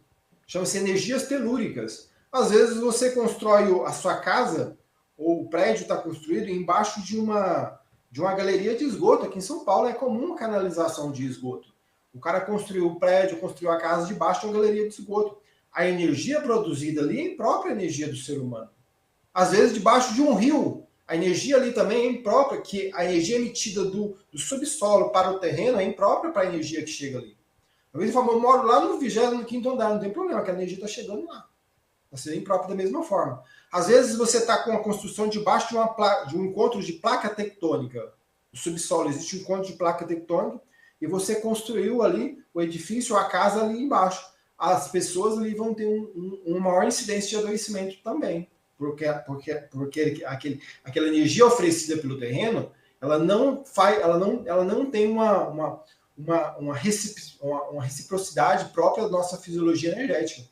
Chama-se energias telúricas. Às vezes você constrói a sua casa, ou o prédio está construído embaixo de uma galeria de esgoto. Aqui em São Paulo é comum canalização de esgoto. O cara construiu o prédio, construiu a casa debaixo de uma galeria de esgoto. A energia produzida ali é imprópria à energia do ser humano. Às vezes debaixo de um rio. A energia ali também é imprópria, que a energia emitida do subsolo para o terreno é imprópria para a energia que chega ali. Às vezes eu moro lá no 25º andar, não tem problema, que a energia está chegando lá. Vai ser impróprio da mesma forma. Às vezes você está com a construção debaixo de um encontro de placa tectônica. No subsolo existe um encontro de placa tectônica e você construiu ali o edifício, a casa ali embaixo. As pessoas ali vão ter uma maior incidência de adoecimento também. Porque aquela energia oferecida pelo terreno, ela não tem uma reciprocidade própria da nossa fisiologia energética.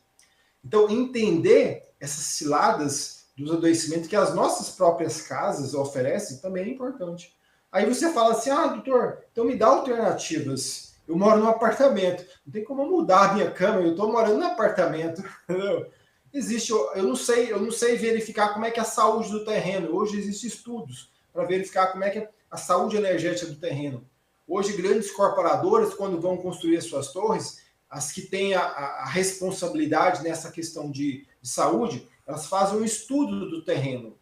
Então, entender essas ciladas dos adoecimentos que as nossas próprias casas oferecem também é importante. Aí você fala assim, doutor, então me dá alternativas. Eu moro num apartamento, não tem como mudar a minha cama, eu estou morando num apartamento. Entendeu? Existe, eu não sei verificar como é que é a saúde do terreno. Hoje existem estudos para verificar como é que é a saúde energética do terreno. Hoje, grandes corporadoras, quando vão construir as suas torres, as que têm a responsabilidade nessa questão de saúde, elas fazem um estudo do terreno.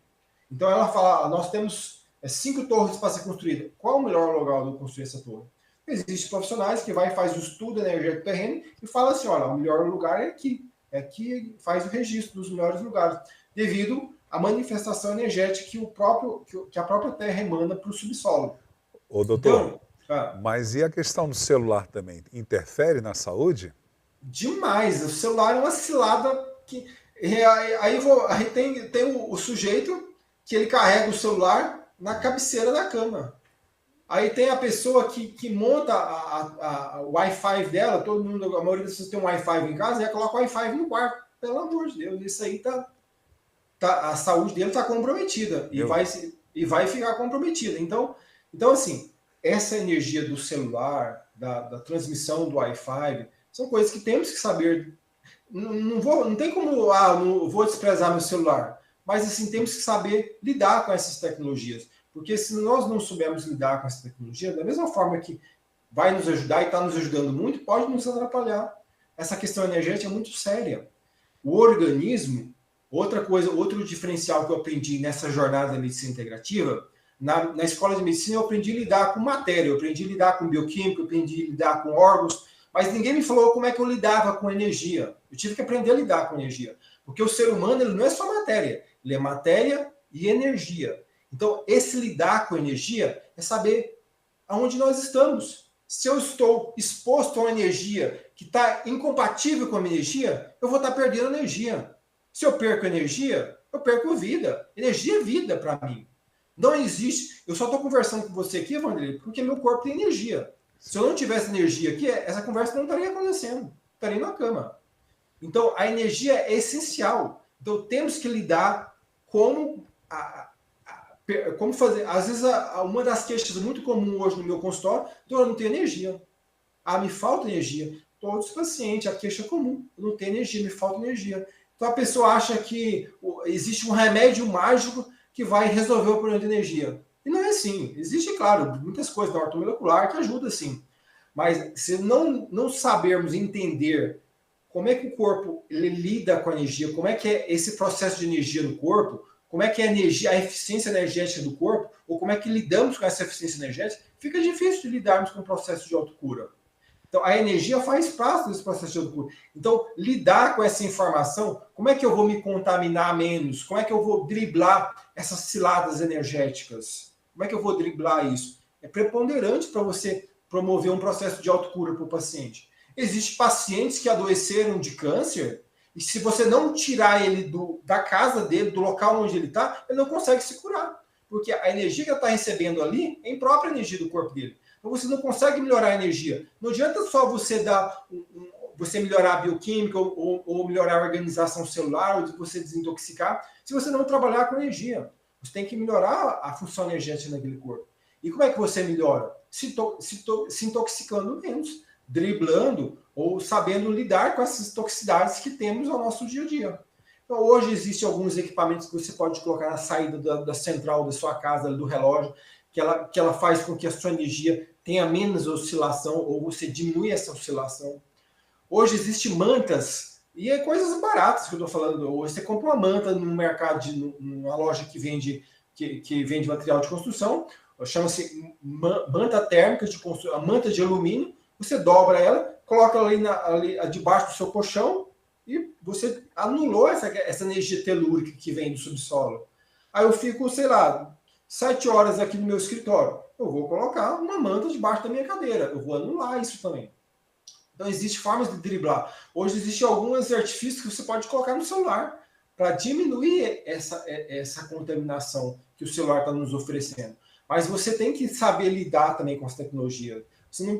Então, ela fala, nós temos 5 torres para ser construídas. Qual o melhor lugar de construir essa torre? Existem profissionais que vai e faz o estudo energético do terreno e fala assim, olha, o melhor lugar é aqui. É que faz o registro dos melhores lugares, devido à manifestação energética que a própria Terra emana para o subsolo. Ô, doutor, mas e a questão do celular também? Interfere na saúde? Demais. O celular é uma cilada que... Aí tem o sujeito que ele carrega o celular na cabeceira da cama. Aí tem a pessoa que monta o Wi-Fi dela, todo mundo, a maioria das pessoas tem um Wi-Fi em casa, e ela coloca o Wi-Fi no quarto. Pelo amor de Deus, isso aí a saúde dele está comprometida e vai ficar comprometida. Então, assim, essa energia do celular, da transmissão do Wi-Fi, são coisas que temos que saber. Não tem como, não vou desprezar meu celular, mas assim, temos que saber lidar com essas tecnologias. Porque se nós não soubermos lidar com essa tecnologia, da mesma forma que vai nos ajudar e está nos ajudando muito, pode nos atrapalhar. Essa questão energética é muito séria. O organismo, outro diferencial que eu aprendi nessa jornada da medicina integrativa, na escola de medicina eu aprendi a lidar com matéria, eu aprendi a lidar com bioquímica, eu aprendi a lidar com órgãos, mas ninguém me falou como é que eu lidava com energia. Eu tive que aprender a lidar com energia. Porque o ser humano ele não é só matéria, ele é matéria e energia. Então, esse lidar com energia é saber aonde nós estamos. Se eu estou exposto a uma energia que está incompatível com a minha energia, eu vou estar perdendo energia. Se eu perco energia, eu perco vida. Energia é vida para mim. Não existe... Eu só estou conversando com você aqui, Vanderlei, porque meu corpo tem energia. Se eu não tivesse energia aqui, essa conversa não estaria acontecendo. Estaria na cama. Então, a energia é essencial. Então, temos que lidar como fazer. Às vezes, uma das queixas muito comum hoje no meu consultório, eu não tenho energia. Me falta energia. Todos os pacientes, a queixa é comum. Eu não tenho energia, me falta energia. Então, a pessoa acha que existe um remédio mágico que vai resolver o problema de energia. E não é assim. Existe, claro, muitas coisas da ortomolecular que ajudam, sim. Mas se não sabermos entender como é que o corpo ele lida com a energia, como é que é esse processo de energia no corpo, como é que é a eficiência energética do corpo, ou como é que lidamos com essa eficiência energética, fica difícil de lidarmos com o processo de autocura. Então, a energia faz parte desse processo de autocura. Então, lidar com essa informação, como é que eu vou me contaminar menos? Como é que eu vou driblar essas ciladas energéticas? Como é que eu vou driblar isso? É preponderante para você promover um processo de autocura para o paciente. Existem pacientes que adoeceram de câncer, e se você não tirar ele da casa dele, do local onde ele está, ele não consegue se curar. Porque a energia que ele está recebendo ali é a própria energia do corpo dele. Então você não consegue melhorar a energia. Não adianta só você você melhorar a bioquímica ou melhorar a organização celular, ou você desintoxicar, se você não trabalhar com energia. Você tem que melhorar a função energética naquele corpo. E como é que você melhora? Se intoxicando menos, driblando ou sabendo lidar com essas toxicidades que temos ao nosso dia a dia. Então, hoje existem alguns equipamentos que você pode colocar na saída da central da sua casa, do relógio, que ela faz com que a sua energia tenha menos oscilação ou você diminui essa oscilação. Hoje existem mantas, e é coisas baratas que eu estou falando. Hoje você compra uma manta no mercado, numa loja que vende material de construção, chama-se manta térmica de construção, a manta de alumínio, você dobra ela, coloca ela ali debaixo do seu colchão e você anulou essa energia telúrica que vem do subsolo. Aí eu fico, 7 horas aqui no meu escritório. Eu vou colocar uma manta debaixo da minha cadeira. Eu vou anular isso também. Então, existem formas de driblar. Hoje, existem alguns artifícios que você pode colocar no celular para diminuir essa contaminação que o celular está nos oferecendo. Mas você tem que saber lidar também com as tecnologias.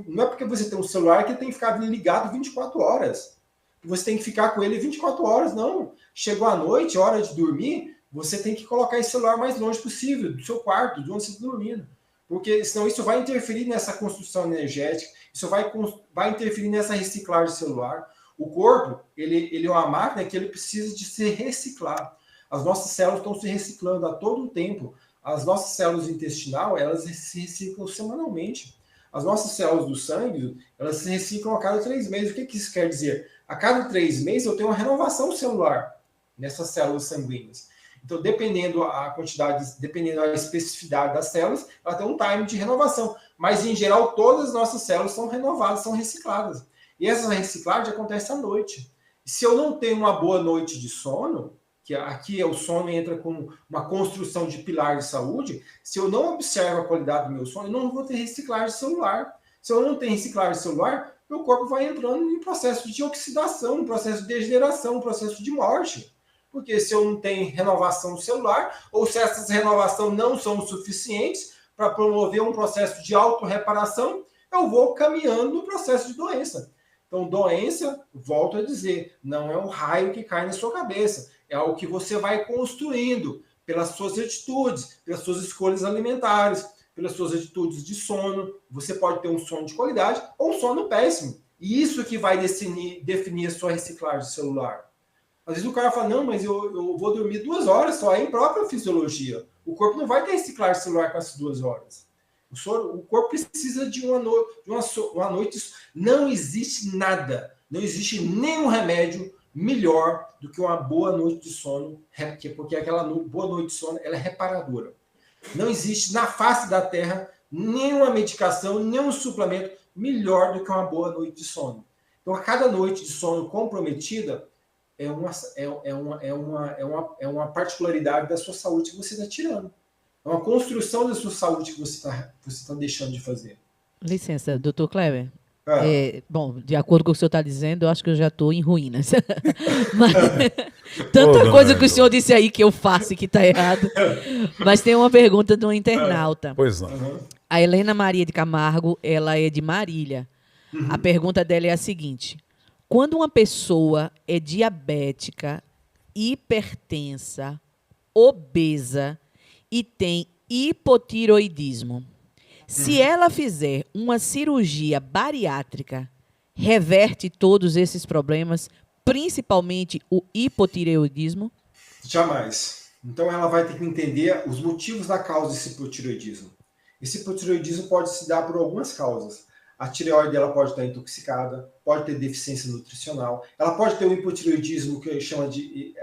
Não é porque você tem um celular que tem que ficar ligado 24 horas. Você tem que ficar com ele 24 horas, não. Chegou a noite, hora de dormir, você tem que colocar esse celular mais longe possível, do seu quarto, de onde você está dormindo. Porque senão isso vai interferir nessa construção energética, isso vai interferir nessa reciclagem celular. O corpo, ele é uma máquina que ele precisa de se reciclar. As nossas células estão se reciclando a todo tempo. As nossas células intestinais, elas se reciclam semanalmente. As nossas células do sangue, elas se reciclam a cada 3 meses. O que isso quer dizer? A cada 3 meses eu tenho uma renovação celular nessas células sanguíneas. Então, dependendo a quantidade, dependendo da especificidade das células, ela tem um time de renovação. Mas, em geral, todas as nossas células são renovadas, são recicladas. E essa reciclagem acontece à noite. Se eu não tenho uma boa noite de sono, que aqui o sono entra com uma construção de pilar de saúde, se eu não observo a qualidade do meu sono, eu não vou ter reciclagem celular. Se eu não tenho reciclagem celular, meu corpo vai entrando em processo de oxidação, um processo de degeneração, um processo de morte. Porque se eu não tenho renovação celular, ou se essas renovações não são suficientes para promover um processo de autorreparação, eu vou caminhando no processo de doença. Então, doença, volto a dizer, não é um raio que cai na sua cabeça, é algo que você vai construindo pelas suas atitudes, pelas suas escolhas alimentares, pelas suas atitudes de sono. Você pode ter um sono de qualidade ou um sono péssimo. E isso que vai definir a sua reciclagem celular. Às vezes o cara fala, não, mas eu vou dormir 2 horas só, é própria fisiologia. O corpo não vai ter reciclagem celular com essas 2 horas. O corpo precisa de uma noite. Não existe nada, não existe nenhum remédio melhor do que uma boa noite de sono, porque aquela boa noite de sono ela é reparadora. Não existe na face da Terra nenhuma medicação, nenhum suplemento melhor do que uma boa noite de sono. Então, a cada noite de sono comprometida é uma particularidade da sua saúde que você está tirando. É uma construção da sua saúde que você tá deixando de fazer. Licença, doutor Kleber. Bom, de acordo com o que o senhor está dizendo, eu acho que eu já estou em ruínas. Mas, tanta coisa que o senhor disse aí que eu faço e que está errado. Mas tem uma pergunta de um internauta. Pois não. A Helena Maria de Camargo, ela é de Marília. A pergunta dela é a seguinte. Quando uma pessoa é diabética, hipertensa, obesa e tem hipotiroidismo, se ela fizer uma cirurgia bariátrica, reverte todos esses problemas, principalmente o hipotireoidismo? Jamais. Então ela vai ter que entender os motivos da causa desse hipotireoidismo. Esse hipotireoidismo pode se dar por algumas causas. A tireoide dela pode estar intoxicada, pode ter deficiência nutricional, ela pode ter um hipotireoidismo que chama de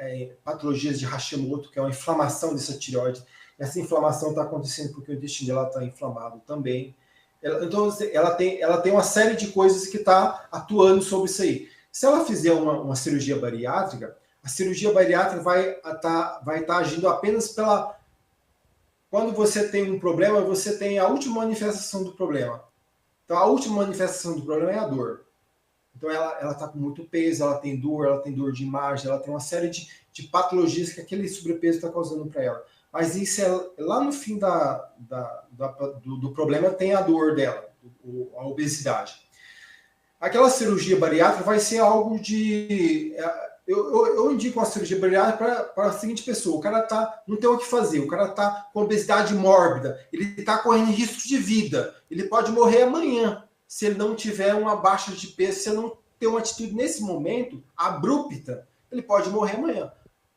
patologias de Hashimoto, que é uma inflamação dessa tireoide. Essa inflamação está acontecendo porque o intestino dela está inflamado também. Então, ela tem uma série de coisas que está atuando sobre isso aí. Se ela fizer uma cirurgia bariátrica, a cirurgia bariátrica vai estar agindo apenas pela... Quando você tem um problema, você tem a última manifestação do problema. Então, a última manifestação do problema é a dor. Então, ela está com muito peso, ela tem dor de imagem, ela tem uma série de patologias que aquele sobrepeso está causando para ela. Mas isso lá no fim do problema tem a dor dela, a obesidade. Aquela cirurgia bariátrica vai ser algo de... Eu indico uma cirurgia bariátrica para a seguinte pessoa. O cara não tem o que fazer, o cara está com obesidade mórbida, ele está correndo risco de vida, ele pode morrer amanhã se ele não tiver uma baixa de peso, se ele não ter uma atitude nesse momento abrupta, ele pode morrer amanhã.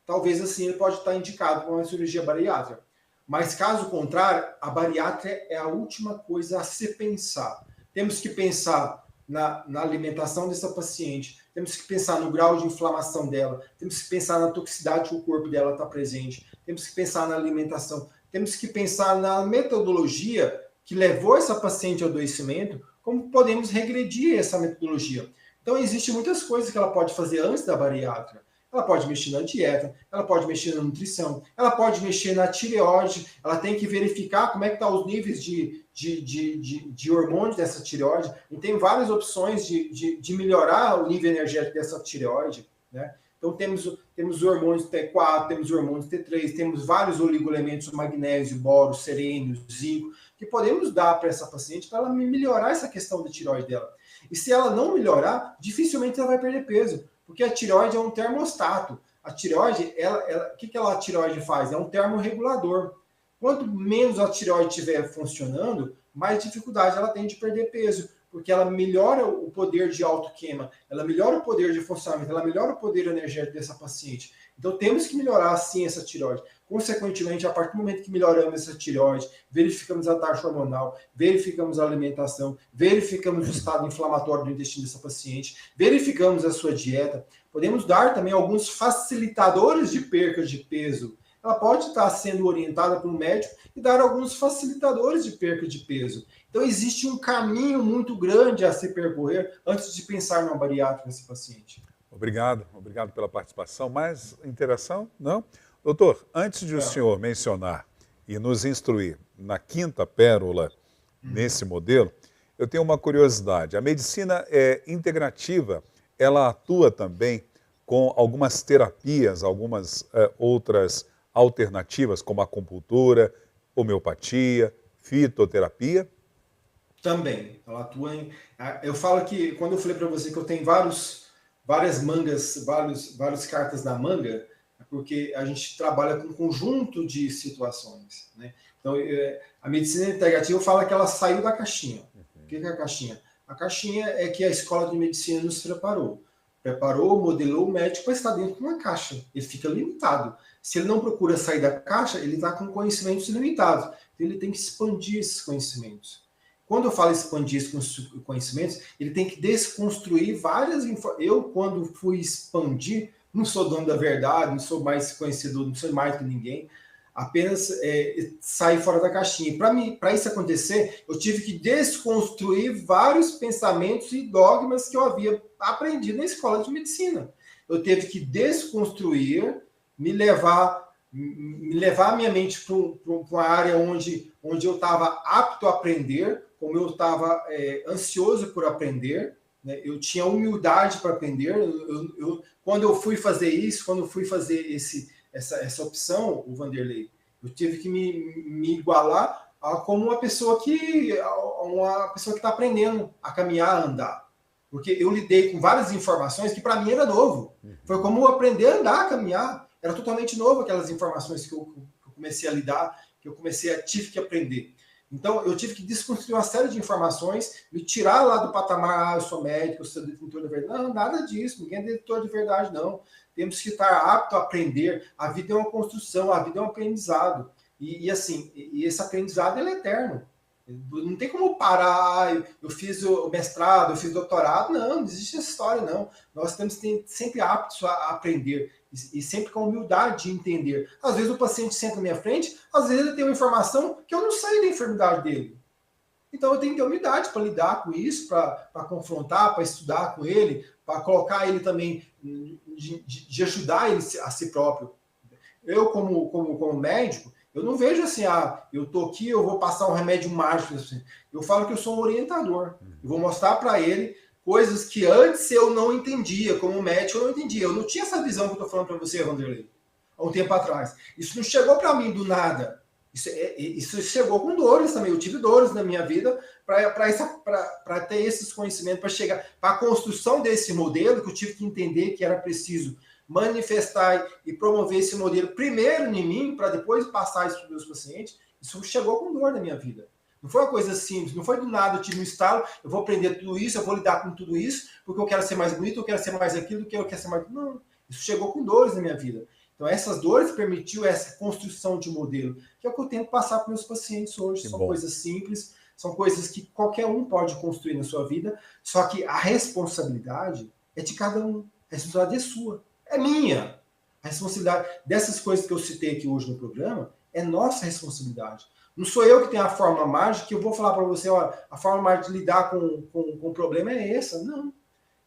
Talvez assim ele pode estar indicado para uma cirurgia bariátrica. Mas caso contrário, a bariátrica é a última coisa a se pensar. Temos que pensar na alimentação dessa paciente, temos que pensar no grau de inflamação dela, temos que pensar na toxicidade que o corpo dela está presente, temos que pensar na alimentação, temos que pensar na metodologia que levou essa paciente ao adoecimento, como podemos regredir essa metodologia. Então, existem muitas coisas que ela pode fazer antes da bariátrica. Ela pode mexer na dieta, ela pode mexer na nutrição, ela pode mexer na tireoide, ela tem que verificar como é que estão os níveis de hormônios dessa tireoide. E tem várias opções de melhorar o nível energético dessa tireoide, né? Então temos hormônios T4, temos hormônios T3, temos vários oligoelementos, magnésio, boro, selênio, zinco. que podemos dar para essa paciente para ela melhorar essa questão da tireoide dela. E se ela não melhorar, dificilmente ela vai perder peso, porque a tireoide é um termostato. A tireoide, o que a tireoide faz? É um termorregulador. Quanto menos a tireoide estiver funcionando, mais dificuldade ela tem de perder peso, porque ela melhora o poder de autoqueima, ela melhora o poder de funcionamento, ela melhora o poder energético dessa paciente. Então temos que melhorar sim essa tireoide. Consequentemente, a partir do momento que melhoramos essa tireoide, verificamos a taxa hormonal, verificamos a alimentação, verificamos o estado inflamatório do intestino dessa paciente, verificamos a sua dieta, podemos dar também alguns facilitadores de perca de peso. Ela pode estar sendo orientada por um médico e dar alguns facilitadores de perca de peso. Então, existe um caminho muito grande a se percorrer antes de pensar numa bariátrica nesse paciente. Obrigado pela participação. Mais interação? Não? Doutor, antes de o senhor mencionar e nos instruir na quinta pérola nesse modelo, eu tenho uma curiosidade. A medicina integrativa, ela atua também com algumas terapias, algumas outras alternativas, como acupuntura, homeopatia, fitoterapia? Também. Ela atua em... Eu falo que, quando eu falei para você que eu tenho várias mangas, várias cartas na manga, é porque a gente trabalha com um conjunto de situações, né? Então, a medicina integrativa fala que ela saiu da caixinha. O que é a caixinha? A caixinha é que a escola de medicina nos preparou. Modelou o médico para estar dentro de uma caixa. Ele fica limitado. Se ele não procura sair da caixa, ele está com conhecimentos limitados. Então, ele tem que expandir esses conhecimentos. Quando eu falo expandir esses conhecimentos, ele tem que desconstruir várias informações. Eu, quando fui expandir, não sou dono da verdade, não sou mais conhecedor, não sou mais que ninguém, apenas sair fora da caixinha. Para isso acontecer, eu tive que desconstruir vários pensamentos e dogmas que eu havia aprendido na escola de medicina. Eu tive que desconstruir, me levar a minha mente para uma área onde eu estava apto a aprender, como eu estava ansioso por aprender, né? Eu tinha humildade para aprender. Quando eu fui fazer isso, quando eu fui fazer essa opção, o Vanderlei, eu tive que me igualar como uma pessoa que está aprendendo a caminhar, a andar. Porque eu lidei com várias informações que para mim era novo. Foi como aprender a andar, a caminhar. Era totalmente novo aquelas informações que eu comecei a lidar, que eu tive que aprender. Então, eu tive que desconstruir uma série de informações, me tirar lá do patamar, eu sou médico, eu sou detentor de verdade. Não, nada disso, ninguém é detentor de verdade, não. Temos que estar apto a aprender. A vida é uma construção, a vida é um aprendizado. E esse aprendizado ele é eterno. Não tem como parar, eu fiz o mestrado, eu fiz o doutorado. Não existe essa história, não. Nós temos que ser sempre aptos a aprender e sempre com humildade de entender. Às vezes o paciente senta na minha frente, às vezes ele tem uma informação que eu não sei da enfermidade dele. Então eu tenho que ter humildade para lidar com isso, para confrontar, para estudar com ele, para colocar ele também, de ajudar ele a si próprio. Eu, como médico, eu não vejo assim, eu estou aqui, eu vou passar um remédio mágico. Assim. Eu falo que eu sou um orientador. Eu vou mostrar para ele coisas que antes eu não entendia, como médico eu não entendia. Eu não tinha essa visão que eu estou falando para você, Vanderlei, há um tempo atrás. Isso não chegou para mim do nada. Isso chegou com dores também. Eu tive dores na minha vida para ter esses conhecimentos, para chegar para a construção desse modelo, que eu tive que entender que era preciso manifestar e promover esse modelo primeiro em mim, para depois passar isso para os meus pacientes. Isso chegou com dor na minha vida. Não foi uma coisa simples, não foi do nada, eu tive um estalo, eu vou aprender tudo isso, eu vou lidar com tudo isso, porque eu quero ser mais bonito, eu quero ser mais aquilo, que eu quero ser mais... Não, isso chegou com dores na minha vida. Então, essas dores permitiu essa construção de modelo, que é o que eu tento passar para os meus pacientes hoje. São coisas simples, são coisas que qualquer um pode construir na sua vida, só que a responsabilidade é de cada um, a responsabilidade é sua, é minha. A responsabilidade dessas coisas que eu citei aqui hoje no programa é nossa responsabilidade. Não sou eu que tenho a forma mágica, que eu vou falar para você, olha, a forma mágica de lidar com o problema é essa. Não.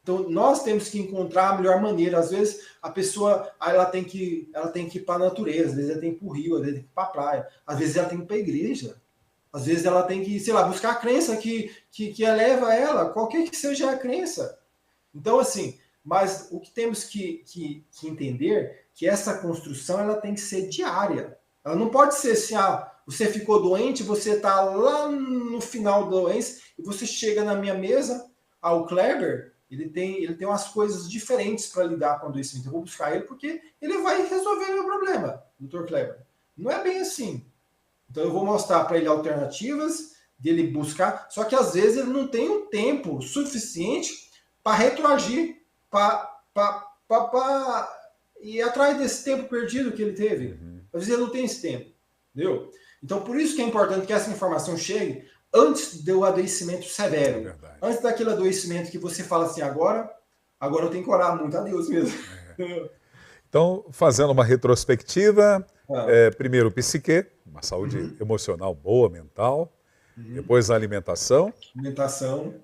Então, nós temos que encontrar a melhor maneira. Às vezes, a pessoa ela tem que ir para a natureza, às vezes ela tem que ir para o rio, às vezes ela tem que ir para a praia, às vezes ela tem que ir para a igreja, às vezes ela tem que, sei lá, buscar a crença que eleva ela, qualquer que seja a crença. Então, assim, mas o que temos que entender que essa construção ela tem que ser diária. Ela não pode ser assim, Você ficou doente, você está lá no final da doença e você chega na minha mesa, o Kleber, ele tem umas coisas diferentes para lidar com o adoecimento. Eu vou buscar ele porque ele vai resolver o meu problema, Dr. Kleber. Não é bem assim. Então eu vou mostrar para ele alternativas dele buscar, só que às vezes ele não tem um tempo suficiente para retroagir, para ir atrás desse tempo perdido que ele teve. Às vezes ele não tem esse tempo, entendeu? Então por isso que é importante que essa informação chegue antes do adoecimento severo. Antes daquele adoecimento que você fala assim, agora eu tenho que orar muito a Deus mesmo. Então, fazendo uma retrospectiva, primeiro o psique, uma saúde emocional boa, mental, depois a alimentação,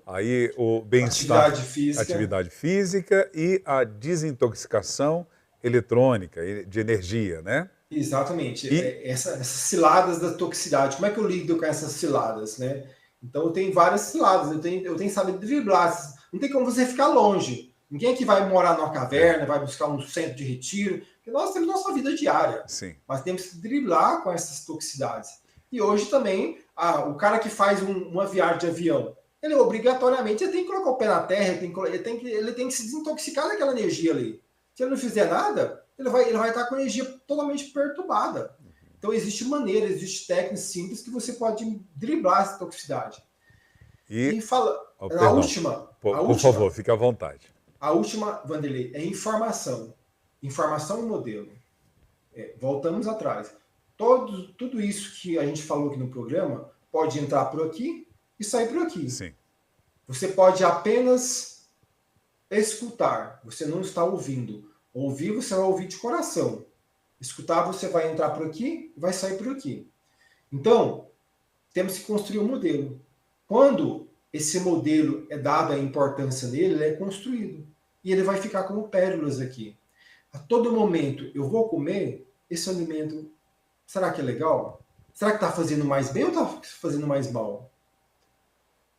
aí o bem-estar, atividade física e a desintoxicação eletrônica, de energia, né? Exatamente. Essas ciladas da toxicidade, como é que eu lido com essas ciladas, né? Então eu tenho várias ciladas, eu tenho que saber driblar. Não tem como você ficar longe. Ninguém aqui vai morar numa caverna, vai buscar um centro de retiro, porque nós temos nossa vida diária. Sim. Mas temos que driblar com essas toxicidades. E hoje também, o cara que faz uma viagem de avião, ele obrigatoriamente tem que colocar o pé na terra, ele tem que se desintoxicar daquela energia ali. Se ele não fizer nada, ele vai estar com a energia totalmente perturbada. Então existe técnicas simples que você pode driblar essa toxicidade. E fala, a última, por favor, fique à vontade. A última, Vanderlei, é informação. Informação e modelo. Voltamos atrás. Tudo isso que a gente falou aqui no programa pode entrar por aqui e sair por aqui. Sim. Você pode apenas escutar. Você não está ouvindo. Ouvir, você vai ouvir de coração. Escutar, você vai entrar por aqui e vai sair por aqui. Então, temos que construir um modelo. Quando esse modelo é dada a importância nele, ele é construído. E ele vai ficar como pérolas aqui. A todo momento, eu vou comer esse alimento. Será que é legal? Será que está fazendo mais bem ou está fazendo mais mal?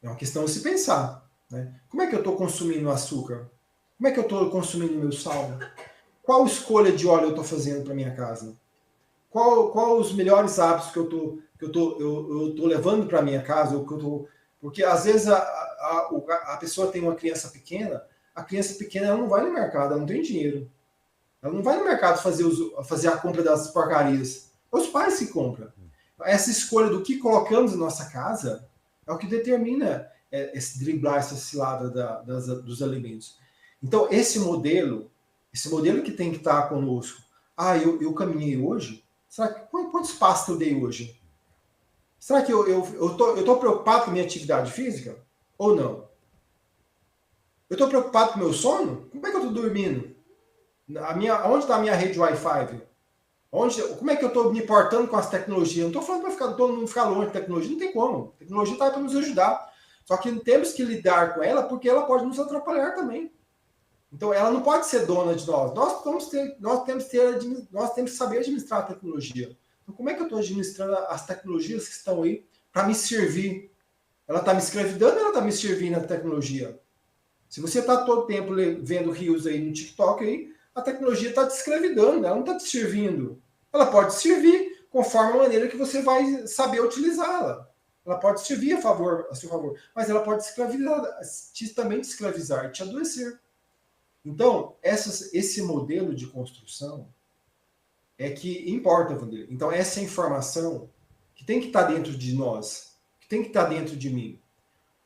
É uma questão de se pensar. Né? Como é que eu estou consumindo açúcar? Como é que eu estou consumindo meu sal? Qual escolha de óleo eu estou fazendo para minha casa? Qual os melhores hábitos que eu estou levando para minha casa? Porque às vezes a pessoa tem uma criança pequena, a criança pequena ela não vai no mercado, ela não tem dinheiro. Ela não vai no mercado fazer a compra das porcarias. É os pais que compram. Essa escolha do que colocamos em nossa casa é o que determina esse driblar, essa cilada dos alimentos. Então, esse modelo que tem que estar conosco. Eu caminhei hoje? Será que quantos passos eu dei hoje? Será que eu estou preocupado com a minha atividade física? Ou não? Eu estou preocupado com o meu sono? Como é que eu estou dormindo? Onde está a minha rede Wi-Fi? Como é que eu estou me portando com as tecnologias? Eu não estou falando para todo mundo ficar longe da tecnologia, não tem como. A tecnologia está para nos ajudar. Só que temos que lidar com ela porque ela pode nos atrapalhar também. Então, ela não pode ser dona de nós. Nós temos que saber administrar a tecnologia. Então, como é que eu estou administrando as tecnologias que estão aí para me servir? Ela está me escravizando ou ela está me servindo a tecnologia? Se você está todo tempo vendo rios aí no TikTok, aí, a tecnologia está te escravizando, ela não está te servindo. Ela pode servir conforme a maneira que você vai saber utilizá-la. Ela pode servir a seu favor, mas ela pode também te escravizar e te adoecer. Então, esse modelo de construção é que importa, Vanderlei. Então, essa é a informação que tem que estar dentro de nós, que tem que estar dentro de mim.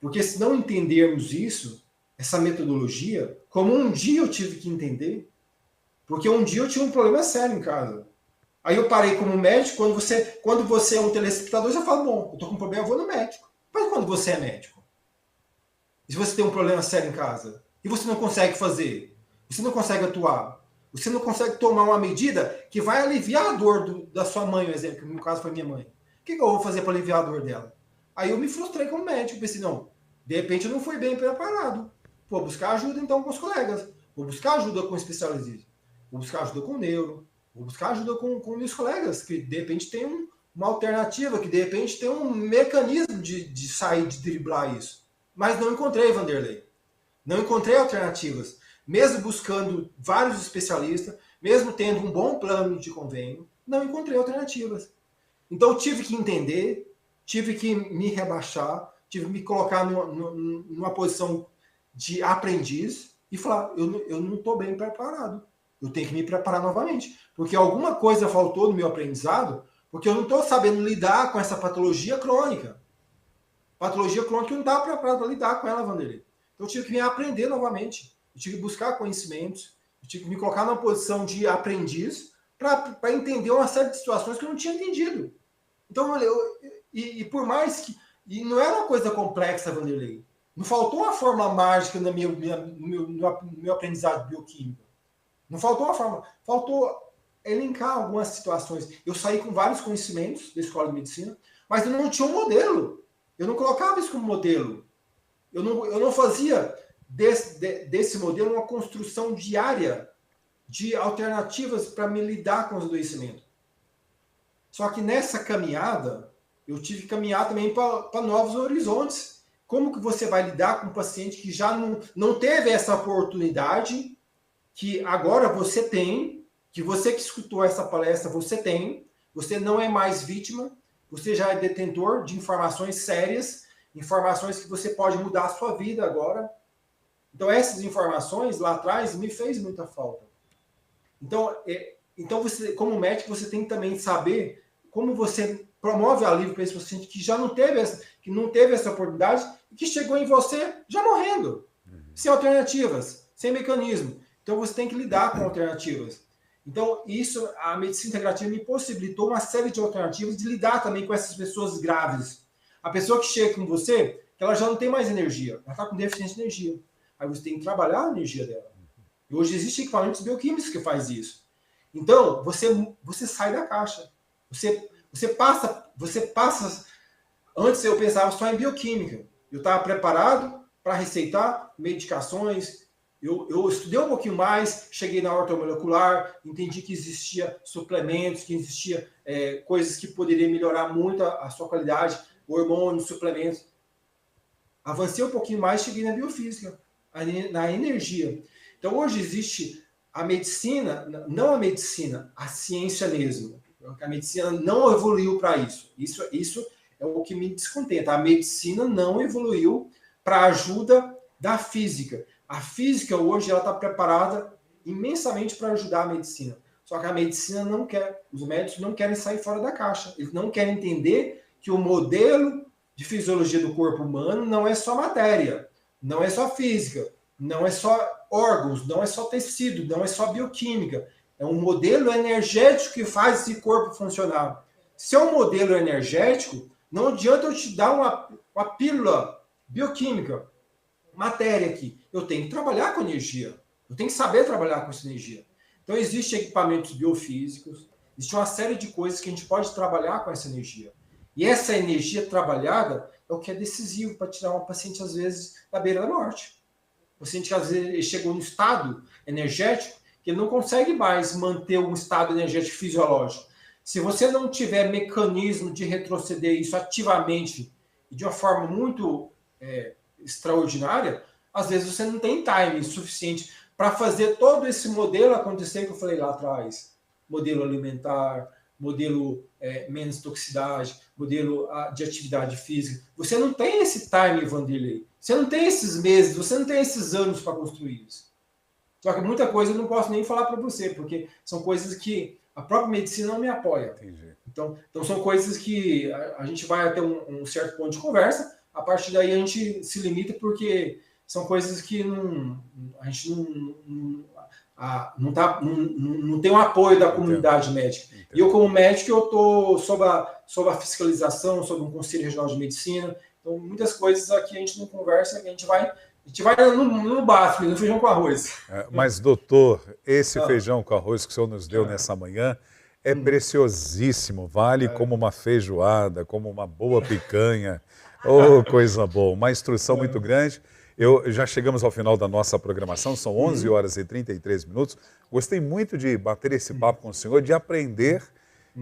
Porque se não entendermos isso, essa metodologia, como um dia eu tive que entender, porque um dia eu tinha um problema sério em casa. Aí eu parei como médico, quando você é um telespectador, você fala, bom, eu estou com um problema, eu vou no médico. Mas quando você é médico? E se você tem um problema sério em casa? E você não consegue fazer? Você não consegue atuar? Você não consegue tomar uma medida que vai aliviar a dor da sua mãe, por exemplo, que no caso foi minha mãe. O que eu vou fazer para aliviar a dor dela? Aí eu me frustrei como médico, pensei, não, de repente eu não fui bem preparado. Vou buscar ajuda então com os colegas, vou buscar ajuda com especialistas, vou buscar ajuda com o neuro, vou buscar ajuda com meus colegas, que de repente tem uma alternativa, que de repente tem um mecanismo de sair, de driblar isso. Mas não encontrei, Vanderlei. Não encontrei alternativas. Mesmo buscando vários especialistas, mesmo tendo um bom plano de convênio, não encontrei alternativas. Então, eu tive que entender, tive que me rebaixar, tive que me colocar numa posição de aprendiz e falar, eu não estou bem preparado. Eu tenho que me preparar novamente. Porque alguma coisa faltou no meu aprendizado, porque eu não estou sabendo lidar com essa patologia crônica. Patologia crônica eu não estava preparado para lidar com ela, Vanderlei. Então, eu tive que me aprender novamente. Eu tive que buscar conhecimentos, eu tive que me colocar numa posição de aprendiz para entender uma série de situações que eu não tinha entendido. Então, e por mais que... E não era uma coisa complexa, Vanderlei. Não faltou uma fórmula mágica no meu aprendizado bioquímico. Não faltou uma fórmula. Faltou elencar algumas situações. Eu saí com vários conhecimentos da escola de medicina, mas eu não tinha um modelo. Eu não colocava isso como modelo. Eu não fazia desse modelo uma construção diária de alternativas para me lidar com os adoecimentos. Só que nessa caminhada, eu tive que caminhar também para novos horizontes. Como que você vai lidar com um paciente que já não teve essa oportunidade, que agora você tem, que você que escutou essa palestra, você tem, você não é mais vítima, você já é detentor de informações sérias, informações que você pode mudar a sua vida agora. Então, essas informações lá atrás me fez muita falta. Então você, como médico, você tem que também saber como você promove alívio para esse paciente que já não teve essa oportunidade e que chegou em você já morrendo, sem alternativas, sem mecanismo. Então você tem que lidar com alternativas. Então a medicina integrativa me possibilitou uma série de alternativas de lidar também com essas pessoas graves. A pessoa que chega com você, que ela já não tem mais energia, ela está com deficiência de energia. Aí você tem que trabalhar a energia dela. E hoje existem equipamentos bioquímicos que fazem isso. Então, você sai da caixa. Você passa... Antes eu pensava só em bioquímica. Eu estava preparado para receitar medicações. Eu estudei um pouquinho mais, cheguei na ortomolecular, entendi que existia suplementos, que existia coisas que poderiam melhorar muito a sua qualidade, hormônios, suplementos. Avancei um pouquinho mais, cheguei na biofísica, na energia. Então, hoje existe a medicina, não a medicina, a ciência mesmo. A medicina não evoluiu para isso. Isso é o que me descontenta. A medicina não evoluiu para a ajuda da física. A física hoje está preparada imensamente para ajudar a medicina. Só que a medicina não quer, os médicos não querem sair fora da caixa. Eles não querem entender que o modelo de fisiologia do corpo humano não é só matéria, não é só física, não é só órgãos, não é só tecido, não é só bioquímica. É um modelo energético que faz esse corpo funcionar. Se é um modelo energético, não adianta eu te dar uma pílula bioquímica, matéria aqui. Eu tenho que trabalhar com energia. Eu tenho que saber trabalhar com essa energia. Então, existem equipamentos biofísicos, existe uma série de coisas que a gente pode trabalhar com essa energia. E essa energia trabalhada é o que é decisivo para tirar um paciente, às vezes, da beira da morte. O paciente que, às vezes, chegou no estado energético que ele não consegue mais manter um estado energético fisiológico. Se você não tiver mecanismo de retroceder isso ativamente e de uma forma muito extraordinária, às vezes você não tem time suficiente para fazer todo esse modelo acontecer que eu falei lá atrás. Modelo alimentar, modelo menos toxicidade, modelo de atividade física. Você não tem esse time, Vanderlei. Você não tem esses meses, você não tem esses anos para construir isso. Só que muita coisa eu não posso nem falar para você, porque são coisas que a própria medicina não me apoia. Entendi. Então são coisas que a gente vai até um certo ponto de conversa, a partir daí a gente se limita, porque são coisas que a gente não tem um apoio da comunidade médica. Entendo. E eu, como médico, eu estou sob a fiscalização, sob um Conselho Regional de Medicina. Então, muitas coisas aqui a gente não conversa, a gente vai no básico, no feijão com arroz. Mas, doutor, esse feijão com arroz que o senhor nos deu nessa manhã é preciosíssimo. Vale como uma feijoada, como uma boa picanha. Oh, coisa boa. Uma instrução muito grande. Já chegamos ao final da nossa programação, são 11 horas e 33 minutos. Gostei muito de bater esse papo com o senhor, de aprender.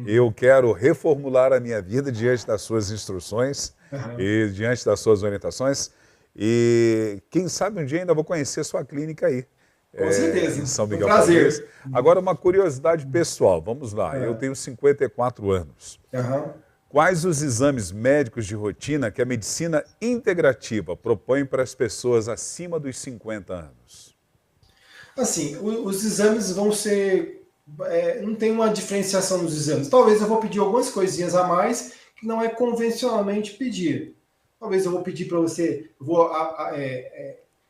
Eu quero reformular a minha vida diante das suas instruções e diante das suas orientações. E quem sabe um dia ainda vou conhecer a sua clínica aí. Com certeza. Em São Foi um Miguel prazer. Paulista. Agora, uma curiosidade pessoal, vamos lá. Eu tenho 54 anos. Aham. Quais os exames médicos de rotina que a medicina integrativa propõe para as pessoas acima dos 50 anos? Assim, os exames vão ser... não tem uma diferenciação nos exames. Talvez eu vou pedir algumas coisinhas a mais que não é convencionalmente pedir. Talvez eu vou pedir para você... Vou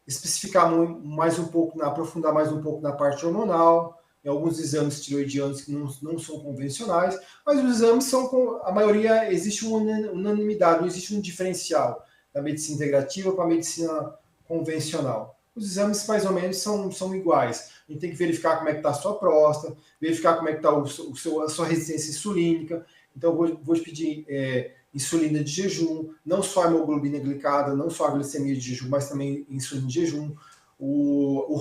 especificar mais um pouco, aprofundar mais um pouco na parte hormonal, em alguns exames tiroidianos que não são convencionais, mas os exames são, a maioria, existe uma unanimidade, não existe um diferencial da medicina integrativa para a medicina convencional. Os exames, mais ou menos, são iguais. A gente tem que verificar como é que está a sua próstata, verificar como é que está a sua resistência insulínica. Então, vou te pedir insulina de jejum, não só a hemoglobina glicada, não só a glicemia de jejum, mas também insulina de jejum, o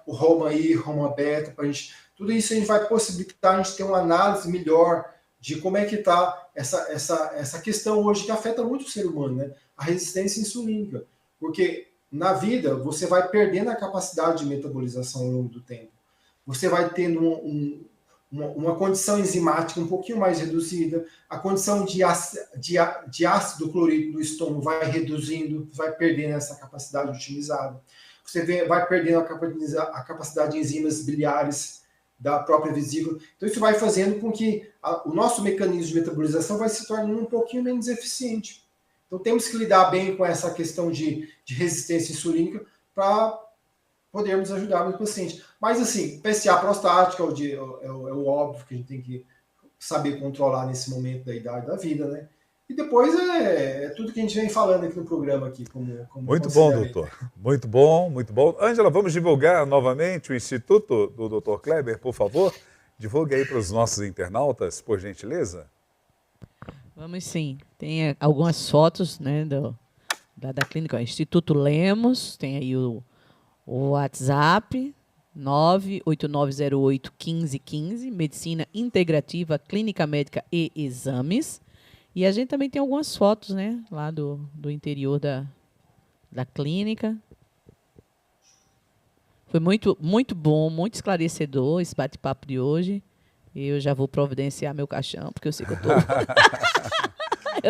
Roma-I, Roma-Beta, para a gente... Tudo isso a gente vai possibilitar a gente ter uma análise melhor de como é que está essa questão hoje que afeta muito o ser humano, né? A resistência insulínica. Porque na vida você vai perdendo a capacidade de metabolização ao longo do tempo. Você vai tendo uma condição enzimática um pouquinho mais reduzida, a condição de ácido clorídrico do estômago vai reduzindo, vai perdendo essa capacidade utilizada. Você vai perdendo a capacidade de enzimas biliares da própria vesícula. Então isso vai fazendo com que o nosso mecanismo de metabolização vai se tornando um pouquinho menos eficiente. Então temos que lidar bem com essa questão de resistência insulínica para podermos ajudar o paciente. Mas assim, PSA prostática é o óbvio que a gente tem que saber controlar nesse momento da idade da vida, né? E depois é tudo que a gente vem falando aqui no programa aqui. Muito bom, doutor. Muito bom, muito bom. Ângela, vamos divulgar novamente o Instituto do Dr. Kleber, por favor? Divulgue aí para os nossos internautas, por gentileza. Vamos sim. Tem algumas fotos, né, da clínica. Instituto Lemos, tem aí o WhatsApp, 98908-1515, Medicina Integrativa, Clínica Médica e Exames. E a gente também tem algumas fotos, né, lá do interior da clínica. Foi muito, muito bom, muito esclarecedor esse bate-papo de hoje. Eu já vou providenciar meu caixão, porque eu sei que eu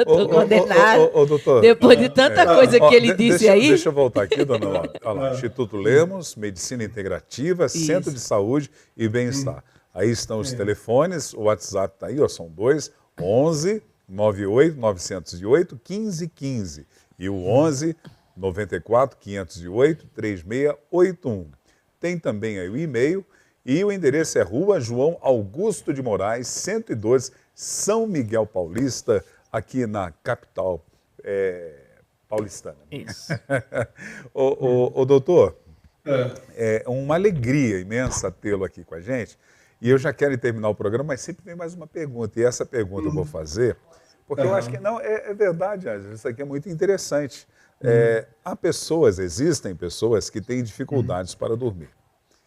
estou condenado. Doutor, depois de tanta coisa que ele disse aí. Deixa eu voltar aqui, dona Laura. Olha lá, Instituto Lemos, Medicina Integrativa, Centro de Saúde e Bem-Estar. Aí estão os telefones, o WhatsApp está aí, ó, são 2, 11 98 908 1515 e o 11 94 508 3681. Tem também aí o e-mail e o endereço é Rua João Augusto de Moraes, 112, São Miguel Paulista, aqui na capital paulistana. Isso. Ô, doutor, é uma alegria imensa tê-lo aqui com a gente. E eu já quero terminar o programa, mas sempre tem mais uma pergunta. E essa pergunta eu vou fazer, porque eu acho que não, é verdade, Ângela, isso aqui é muito interessante. Existem pessoas que têm dificuldades para dormir.